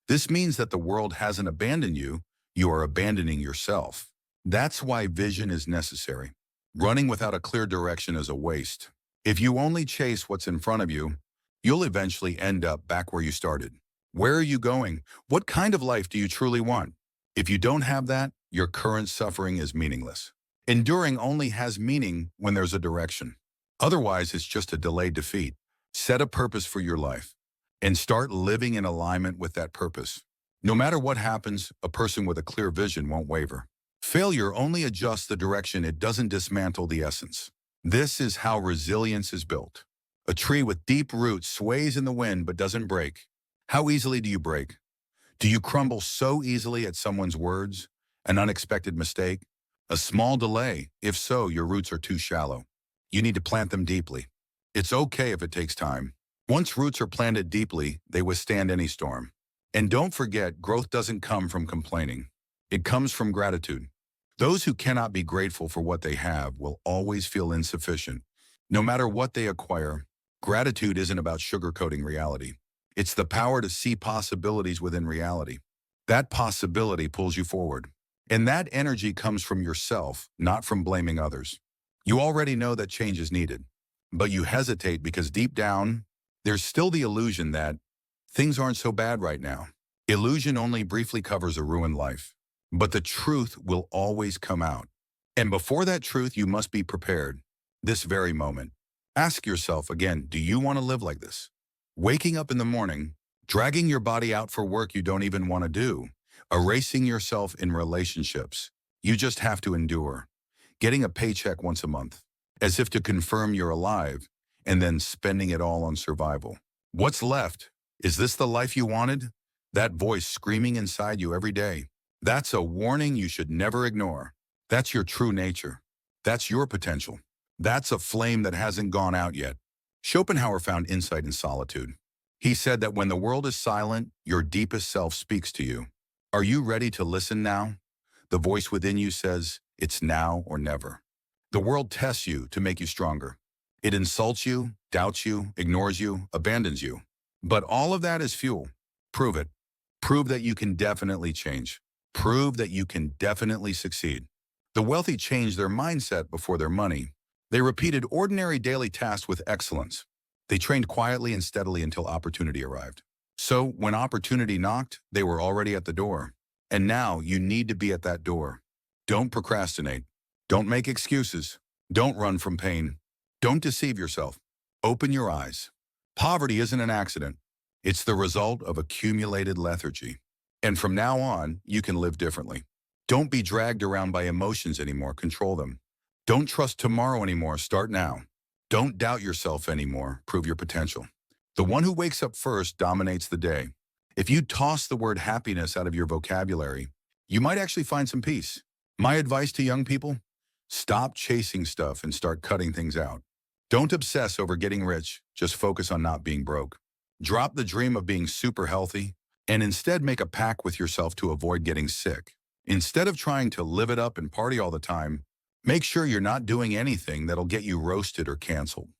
This means that the world hasn't abandoned you, you are abandoning yourself. That's why vision is necessary. Running without a clear direction is a waste. If you only chase what's in front of you, you'll eventually end up back where you started. Where are you going? What kind of life do you truly want? If you don't have that, your current suffering is meaningless. Enduring only has meaning when there's a direction. Otherwise, it's just a delayed defeat. Set a purpose for your life and start living in alignment with that purpose. No matter what happens, a person with a clear vision won't waver. Failure only adjusts the direction, it doesn't dismantle the essence. This is how resilience is built. A tree with deep roots sways in the wind but doesn't break. How easily do you break? Do you crumble so easily at someone's words, an unexpected mistake, a small delay? If so, your roots are too shallow. You need to plant them deeply. It's okay if it takes time. Once roots are planted deeply, they withstand any storm. And don't forget, growth doesn't come from complaining. It comes from gratitude. Those who cannot be grateful for what they have will always feel insufficient. No matter what they acquire, gratitude isn't about sugarcoating reality. It's the power to see possibilities within reality. That possibility pulls you forward. And that energy comes from yourself, not from blaming others. You already know that change is needed, but you hesitate because deep down, there's still the illusion that things aren't so bad right now. Illusion only briefly covers a ruined life, but the truth will always come out. And before that truth, you must be prepared. This very moment. Ask yourself again, do you want to live like this? Waking up in the morning, dragging your body out for work you don't even want to do, erasing yourself in relationships you just have to endure, getting a paycheck once a month, as if to confirm you're alive, and then spending it all on survival. What's left? Is this the life you wanted? That voice screaming inside you every day. That's a warning you should never ignore. That's your true nature. That's your potential. That's a flame that hasn't gone out yet. Schopenhauer found insight in solitude. He said that when the world is silent, your deepest self speaks to you. Are you ready to listen now? The voice within you says, it's now or never. The world tests you to make you stronger. It insults you, doubts you, ignores you, abandons you. But all of that is fuel. Prove it. Prove that you can definitely change. Prove that you can definitely succeed. The wealthy changed their mindset before their money. They repeated ordinary daily tasks with excellence. They trained quietly and steadily until opportunity arrived. So when opportunity knocked, they were already at the door. And now you need to be at that door. Don't procrastinate. Don't make excuses. Don't run from pain. Don't deceive yourself. Open your eyes. Poverty isn't an accident. It's the result of accumulated lethargy. And from now on, you can live differently. Don't be dragged around by emotions anymore. Control them. Don't trust tomorrow anymore. Start now. Don't doubt yourself anymore. Prove your potential. The one who wakes up first dominates the day. If you toss the word happiness out of your vocabulary, you might actually find some peace. My advice to young people, stop chasing stuff and start cutting things out. Don't obsess over getting rich. Just focus on not being broke. Drop the dream of being super healthy and instead make a pact with yourself to avoid getting sick. Instead of trying to live it up and party all the time, make sure you're not doing anything that'll get you roasted or canceled.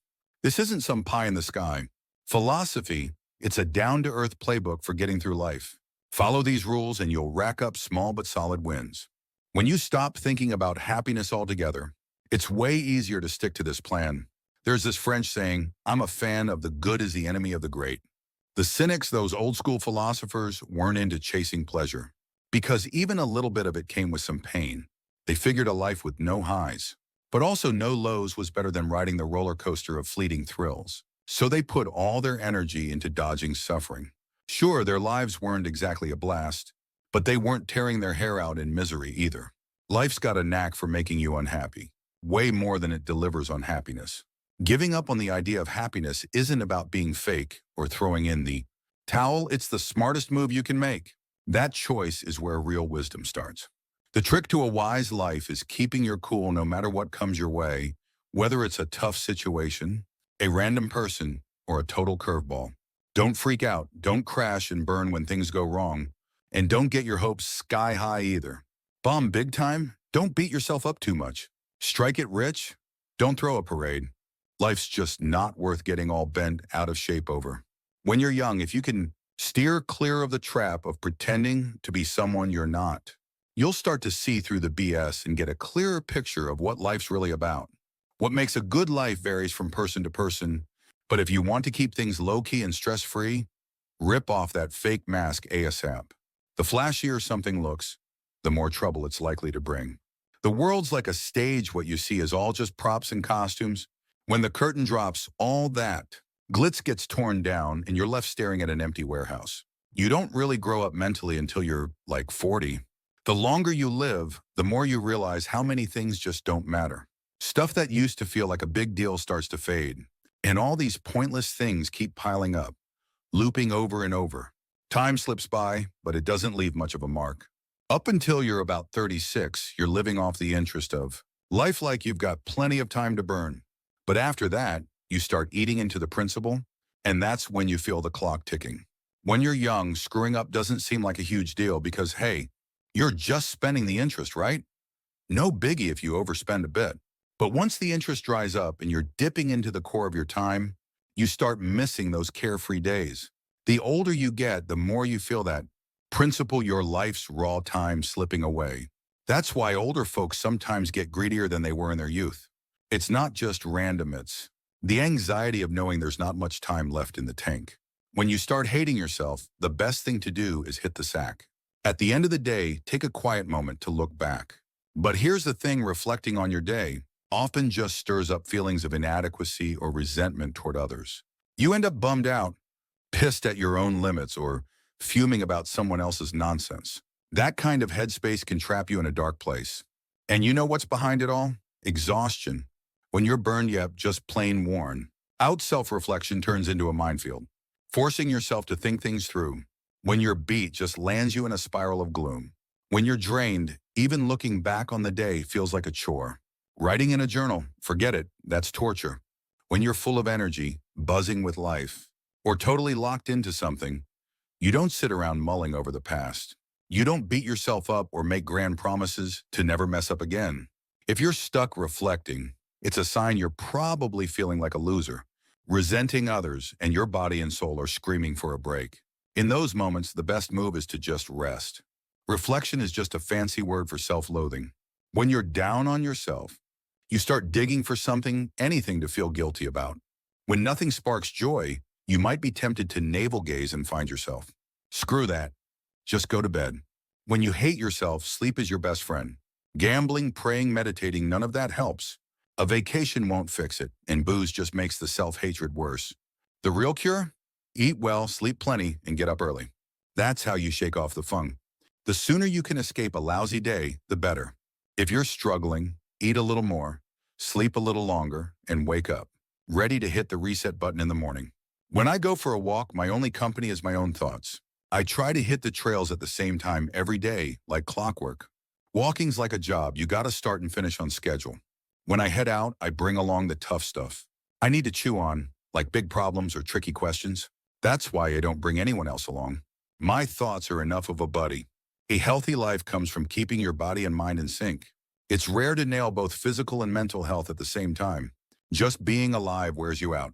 This isn't some pie in the sky. Philosophy, it's a down-to-earth playbook for getting through life. Follow these rules and you'll rack up small but solid wins. When you stop thinking about happiness altogether, it's way easier to stick to this plan. There's this French saying, I'm a fan of the good is the enemy of the great. The cynics, those old school philosophers, weren't into chasing pleasure, because even a little bit of it came with some pain. They figured a life with no highs, but also no lows was better than riding the roller coaster of fleeting thrills. So they put all their energy into dodging suffering. Sure, their lives weren't exactly a blast, but they weren't tearing their hair out in misery either. Life's got a knack for making you unhappy, way more than it delivers on happiness. Giving up on the idea of happiness isn't about being fake or throwing in the towel. It's the smartest move you can make. That choice is where real wisdom starts. The trick to a wise life is keeping your cool no matter what comes your way, whether it's a tough situation, a random person, or a total curveball. Don't freak out, don't crash and burn when things go wrong, and don't get your hopes sky high either. Bomb big time? Don't beat yourself up too much. Strike it rich? Don't throw a parade. Life's just not worth getting all bent out of shape over. When you're young, if you can steer clear of the trap of pretending to be someone you're not, you'll start to see through the BS and get a clearer picture of what life's really about. What makes a good life varies from person to person, but if you want to keep things low-key and stress-free, rip off that fake mask ASAP. The flashier something looks, the more trouble it's likely to bring. The world's like a stage. What you see is all just props and costumes. When the curtain drops, all that glitz gets torn down and you're left staring at an empty warehouse. You don't really grow up mentally until you're like 40. The longer you live, the more you realize how many things just don't matter. Stuff that used to feel like a big deal starts to fade, and all these pointless things keep piling up, looping over and over. Time slips by, but it doesn't leave much of a mark. Up until you're about 36, you're living off the interest of life like you've got plenty of time to burn. But after that, you start eating into the principle, and that's when you feel the clock ticking. When you're young, screwing up doesn't seem like a huge deal because, hey, you're just spending the interest, right? No biggie if you overspend a bit. But once the interest dries up and you're dipping into the core of your time, you start missing those carefree days. The older you get, the more you feel that principle, your life's raw time slipping away. That's why older folks sometimes get greedier than they were in their youth. It's not just random, it's the anxiety of knowing there's not much time left in the tank. When you start hating yourself, the best thing to do is hit the sack. At the end of the day, take a quiet moment to look back. But here's the thing, reflecting on your day often just stirs up feelings of inadequacy or resentment toward others. You end up bummed out, pissed at your own limits, or fuming about someone else's nonsense. That kind of headspace can trap you in a dark place. And you know what's behind it all? Exhaustion. When you're burned, yep, just plain worn out, self-reflection turns into a minefield. Forcing yourself to think things through. When you're beat, just lands you in a spiral of gloom. When you're drained, even looking back on the day feels like a chore. Writing in a journal, forget it, that's torture. When you're full of energy, buzzing with life, or totally locked into something, you don't sit around mulling over the past. You don't beat yourself up or make grand promises to never mess up again. If you're stuck reflecting, it's a sign you're probably feeling like a loser, resenting others, and your body and soul are screaming for a break. In those moments, the best move is to just rest. Reflection is just a fancy word for self-loathing. When you're down on yourself, you start digging for something, anything to feel guilty about. When nothing sparks joy, you might be tempted to navel gaze and find yourself. Screw that. Just go to bed. When you hate yourself, sleep is your best friend. Gambling, praying, meditating, none of that helps. A vacation won't fix it, and booze just makes the self-hatred worse. The real cure? Eat well, sleep plenty, and get up early. That's how you shake off the funk. The sooner you can escape a lousy day, the better. If you're struggling, eat a little more, sleep a little longer, and wake up, ready to hit the reset button in the morning. When I go for a walk, my only company is my own thoughts. I try to hit the trails at the same time every day, like clockwork. Walking's like a job, you gotta start and finish on schedule. When I head out, I bring along the tough stuff I need to chew on, like big problems or tricky questions. That's why I don't bring anyone else along. My thoughts are enough of a buddy. A healthy life comes from keeping your body and mind in sync. It's rare to nail both physical and mental health at the same time. Just being alive wears you out.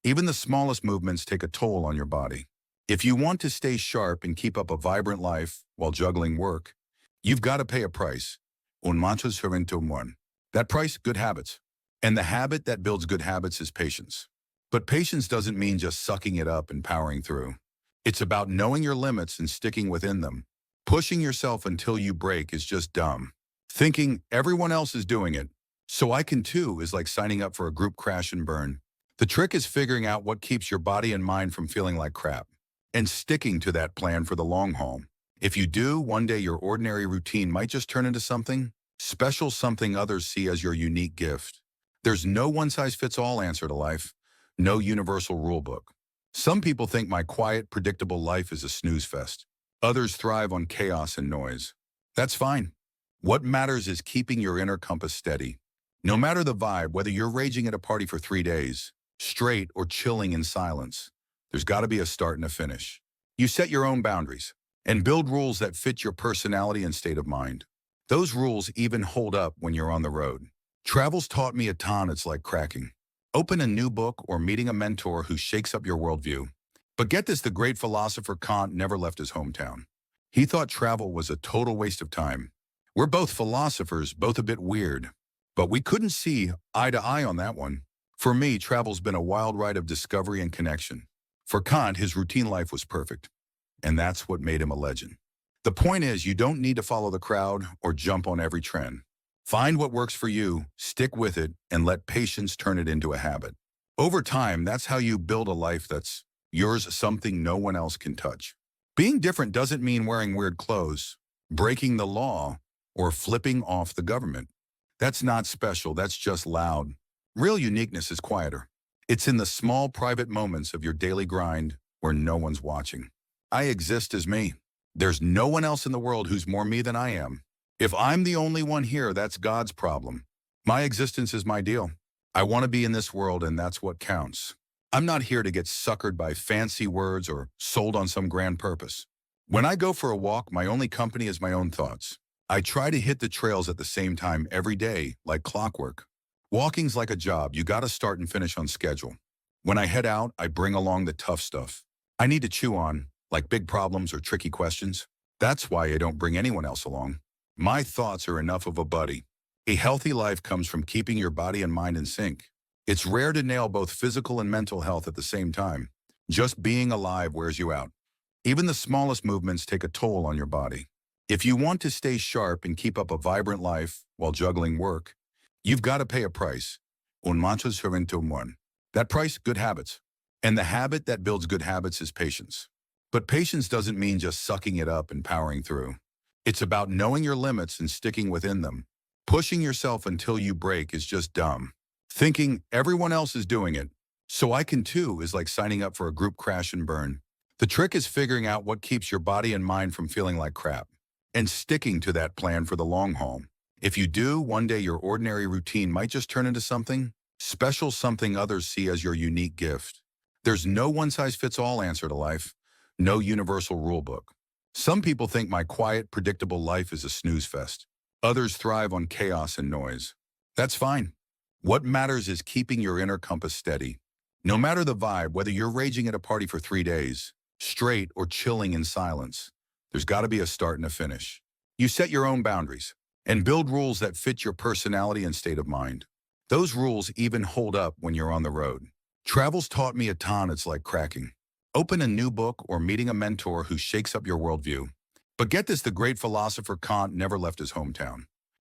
Even the smallest movements take a toll on your body. If you want to stay sharp and keep up a vibrant life while juggling work, you've got to pay a price. Un mantra servento one. That price, good habits. And the habit that builds good habits is patience. But patience doesn't mean just sucking it up and powering through. It's about knowing your limits and sticking within them. Pushing yourself until you break is just dumb. Thinking everyone else is doing it, so I can too, is like signing up for a group crash and burn. The trick is figuring out what keeps your body and mind from feeling like crap, and sticking to that plan for the long haul. If you do, one day your ordinary routine might just turn into something special, something others see as your unique gift. There's no one-size-fits-all answer to life, no universal rule book. Some people think my quiet, predictable life is a snooze fest. Others thrive on chaos and noise. That's fine. What matters is keeping your inner compass steady. No matter the vibe, whether you're raging at a party for 3 days, straight, or chilling in silence, there's got to be a start and a finish. You set your own boundaries and build rules that fit your personality and state of mind. Those rules even hold up when you're on the road. Travel's taught me a ton. It's like cracking open a new book or meeting a mentor who shakes up your worldview. But get this, the great philosopher Kant never left his hometown. He thought travel was a total waste of time. We're both philosophers, both a bit weird. But we couldn't see eye to eye on that one. For me, travel's been a wild ride of discovery and connection. For Kant, his routine life was perfect, and that's what made him a legend. The point is, you don't need to follow the crowd or jump on every trend. Find what works for you, stick with it, and let patience turn it into a habit. Over time, that's how you build a life that's yours, something no one else can touch. Being different doesn't mean wearing weird clothes, breaking the law, or flipping off the government. That's not special, that's just loud. Real uniqueness is quieter. It's in the small private moments of your daily grind where no one's watching. I exist as me. There's no one else in the world who's more me than I am. If I'm the only one here, that's God's problem. My existence is my deal. I want to be in this world, and that's what counts. I'm not here to get suckered by fancy words or sold on some grand purpose. When I go for a walk, my only company is my own thoughts. I try to hit the trails at the same time every day, like clockwork. Walking's like a job. You gotta start and finish on schedule. When I head out, I bring along the tough stuff I need to chew on, like big problems or tricky questions. That's why I don't bring anyone else along. My thoughts are enough of a buddy. A healthy life comes from keeping your body and mind in sync. It's rare to nail both physical and mental health at the same time. Just being alive wears you out. Even the smallest movements take a toll on your body. If you want to stay sharp and keep up a vibrant life while juggling work, you've got to pay a price. Un mantra servento one. That price, good habits. And the habit that builds good habits is patience. But patience doesn't mean just sucking it up and powering through. It's about knowing your limits and sticking within them. Pushing yourself until you break is just dumb. Thinking everyone else is doing it, so I can too, is like signing up for a group crash and burn. The trick is figuring out what keeps your body and mind from feeling like crap, and sticking to that plan for the long haul. If you do, one day your ordinary routine might just turn into something special, something others see as your unique gift. There's no one-size-fits-all answer to life, no universal rule book. Some people think my quiet, predictable life is a snooze fest. Others thrive on chaos and noise. That's fine. What matters is keeping your inner compass steady. No matter the vibe, whether you're raging at a party for 3 days, straight, or chilling in silence, there's got to be a start and a finish. You set your own boundaries and build rules that fit your personality and state of mind. Those rules even hold up when you're on the road. Travel's taught me a ton. It's like cracking open a new book or meeting a mentor who shakes up your worldview. But get this, the great philosopher Kant never left his hometown.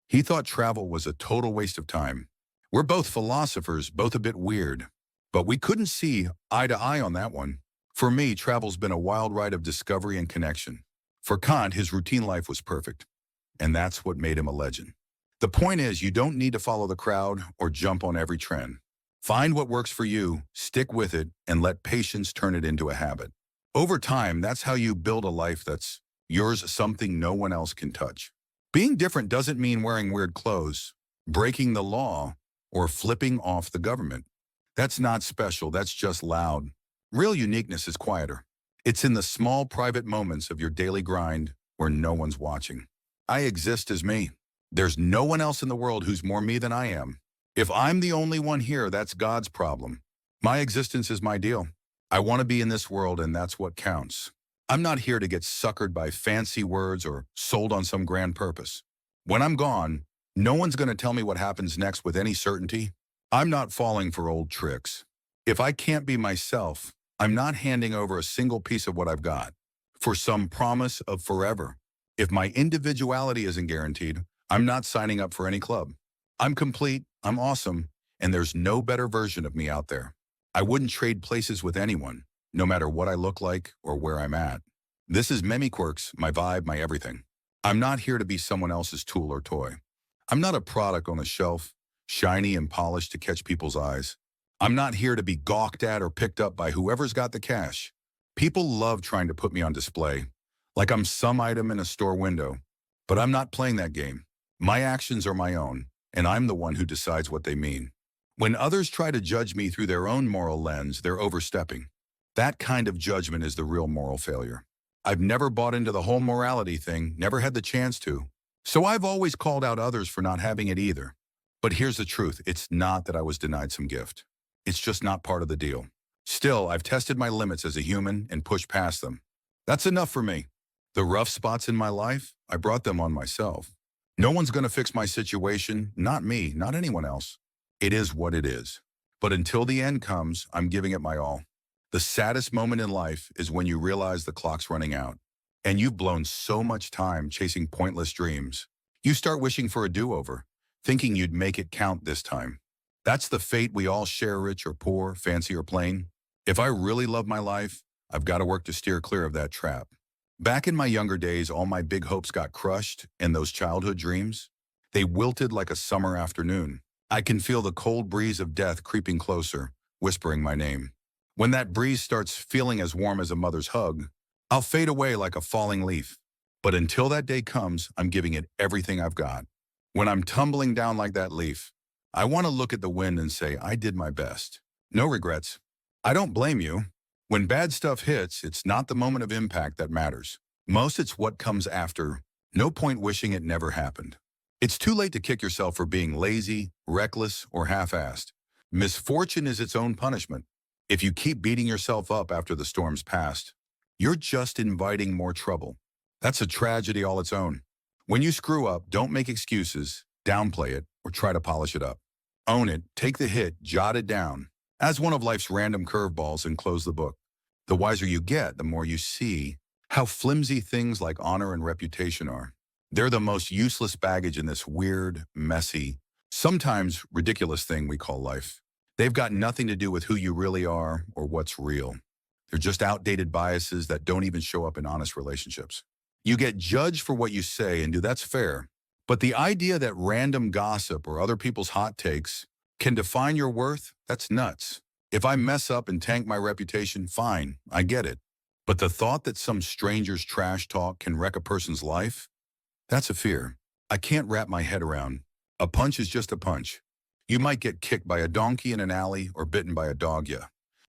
He thought travel was a total waste of time. We're both philosophers, both a bit weird, but we couldn't see eye to eye on that one. For me, travel's been a wild ride of discovery and connection. For Kant, his routine life was perfect, and that's what made him a legend. The point is, you don't need to follow the crowd or jump on every trend. Find what works for you, stick with it, and let patience turn it into a habit. Over time, that's how you build a life that's yours, something no one else can touch. Being different doesn't mean wearing weird clothes, breaking the law, or flipping off the government. That's not special, that's just loud. Real uniqueness is quieter. It's in the small private moments of your daily grind where no one's watching. I exist as me. There's no one else in the world who's more me than I am. If I'm the only one here, that's God's problem. My existence is my deal. I want to be in this world, and that's what counts. I'm not here to get suckered by fancy words or sold on some grand purpose. When I'm gone, no one's going to tell me what happens next with any certainty. I'm not falling for old tricks. If I can't be myself, I'm not handing over a single piece of what I've got for some promise of forever. If my individuality isn't guaranteed, I'm not signing up for any club. I'm complete, I'm awesome, and there's no better version of me out there. I wouldn't trade places with anyone, no matter what I look like or where I'm at. This is Memi Quirks, my vibe, my everything. I'm not here to be someone else's tool or toy. I'm not a product on a shelf, shiny and polished to catch people's eyes. I'm not here to be gawked at or picked up by whoever's got the cash. People love trying to put me on display, like I'm some item in a store window. But I'm not playing that game. My actions are my own, and I'm the one who decides what they mean. When others try to judge me through their own moral lens, they're overstepping. That kind of judgment is the real moral failure. I've never bought into the whole morality thing, never had the chance to. So I've always called out others for not having it either. But here's the truth, it's not that I was denied some gift. It's just not part of the deal. Still, I've tested my limits as a human and pushed past them. That's enough for me. The rough spots in my life, I brought them on myself. No one's going to fix my situation, not me, not anyone else. It is what it is. But until the end comes, I'm giving it my all. The saddest moment in life is when you realize the clock's running out and you've blown so much time chasing pointless dreams. You start wishing for a do-over, thinking you'd make it count this time. That's the fate we all share, rich or poor, fancy or plain. If I really love my life, I've got to work to steer clear of that trap. Back in my younger days, all my big hopes got crushed, and those childhood dreams, they wilted like a summer afternoon. I can feel the cold breeze of death creeping closer, whispering my name. When that breeze starts feeling as warm as a mother's hug, I'll fade away like a falling leaf. But until that day comes, I'm giving it everything I've got. When I'm tumbling down like that leaf, I want to look at the wind and say, I did my best. No regrets. I don't blame you. When bad stuff hits, it's not the moment of impact that matters. Most it's what comes after. No point wishing it never happened. It's too late to kick yourself for being lazy, reckless, or half-assed. Misfortune is its own punishment. If you keep beating yourself up after the storm's passed, you're just inviting more trouble. That's a tragedy all its own. When you screw up, don't make excuses, downplay it, or try to polish it up. Own it, take the hit, jot it down as one of life's random curveballs and close the book. The wiser you get, the more you see how flimsy things like honor and reputation are. They're the most useless baggage in this weird, messy, sometimes ridiculous thing we call life. They've got nothing to do with who you really are or what's real. They're just outdated biases that don't even show up in honest relationships. You get judged for what you say and do, that's fair. But the idea that random gossip or other people's hot takes can define your worth, that's nuts. If I mess up and tank my reputation, fine, I get it. But the thought that some stranger's trash talk can wreck a person's life, that's a fear I can't wrap my head around. A punch is just a punch. You might get kicked by a donkey in an alley or bitten by a dog, yeah.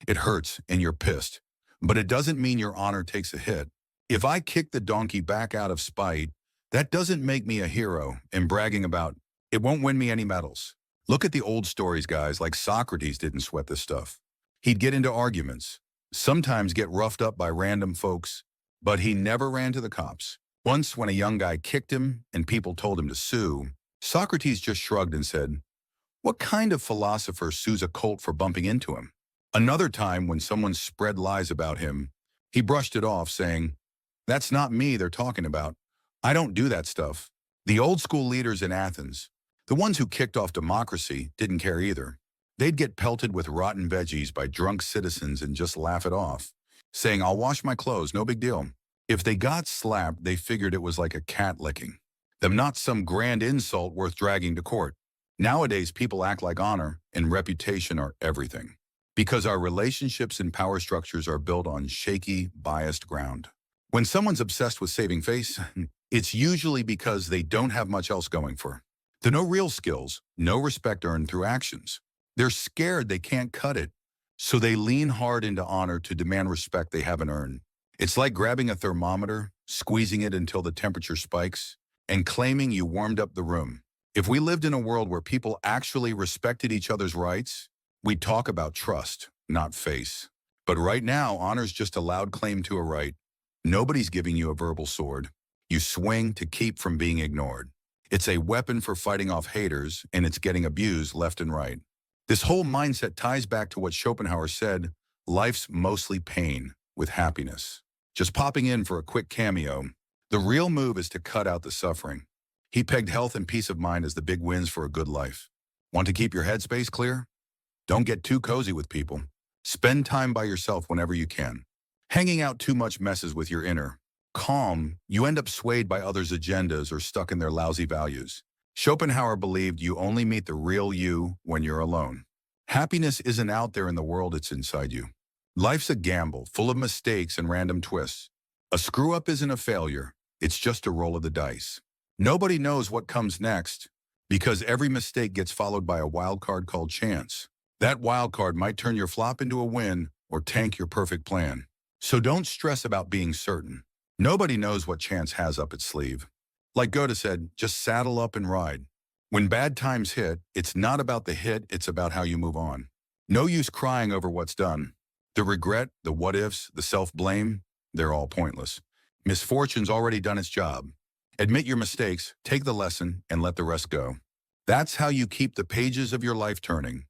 It hurts and you're pissed. But it doesn't mean your honor takes a hit. If I kick the donkey back out of spite, that doesn't make me a hero and bragging about it won't win me any medals. Look at the old stories, guys, like Socrates didn't sweat this stuff. He'd get into arguments, sometimes get roughed up by random folks, but he never ran to the cops. Once, when a young guy kicked him and people told him to sue, Socrates just shrugged and said, "What kind of philosopher sues a colt for bumping into him?" Another time, when someone spread lies about him, he brushed it off, saying, "That's not me they're talking about. I don't do that stuff." The old school leaders in Athens, the ones who kicked off democracy, didn't care either. They'd get pelted with rotten veggies by drunk citizens and just laugh it off, saying, "I'll wash my clothes, no big deal." If they got slapped, they figured it was like a cat licking them, not some grand insult worth dragging to court. Nowadays, people act like honor and reputation are everything, because our relationships and power structures are built on shaky, biased ground. When someone's obsessed with saving face, it's usually because they don't have much else going for. There are no real skills, no respect earned through actions. They're scared they can't cut it, so they lean hard into honor to demand respect they haven't earned. It's like grabbing a thermometer, squeezing it until the temperature spikes, and claiming you warmed up the room. If we lived in a world where people actually respected each other's rights, we'd talk about trust, not face. But right now, honor's just a loud claim to a right. Nobody's giving you a verbal sword. You swing to keep from being ignored. It's a weapon for fighting off haters, and it's getting abused left and right. This whole mindset ties back to what Schopenhauer said, life's mostly pain with happiness. Just popping in for a quick cameo. The real move is to cut out the suffering. He pegged health and peace of mind as the big wins for a good life. Want to keep your headspace clear? Don't get too cozy with people. Spend time by yourself whenever you can. Hanging out too much messes with your inner calm. You end up swayed by others' agendas or stuck in their lousy values. Schopenhauer believed you only meet the real you when you're alone. Happiness isn't out there in the world, it's inside you. Life's a gamble, full of mistakes and random twists. A screw-up isn't a failure, it's just a roll of the dice. Nobody knows what comes next, because every mistake gets followed by a wild card called chance. That wild card might turn your flop into a win or tank your perfect plan. So don't stress about being certain. Nobody knows what chance has up its sleeve. Like Goethe said, just saddle up and ride. When bad times hit, it's not about the hit, it's about how you move on. No use crying over what's done. The regret, the what-ifs, the self-blame, they're all pointless. Misfortune's already done its job. Admit your mistakes, take the lesson, and let the rest go. That's how you keep the pages of your life turning.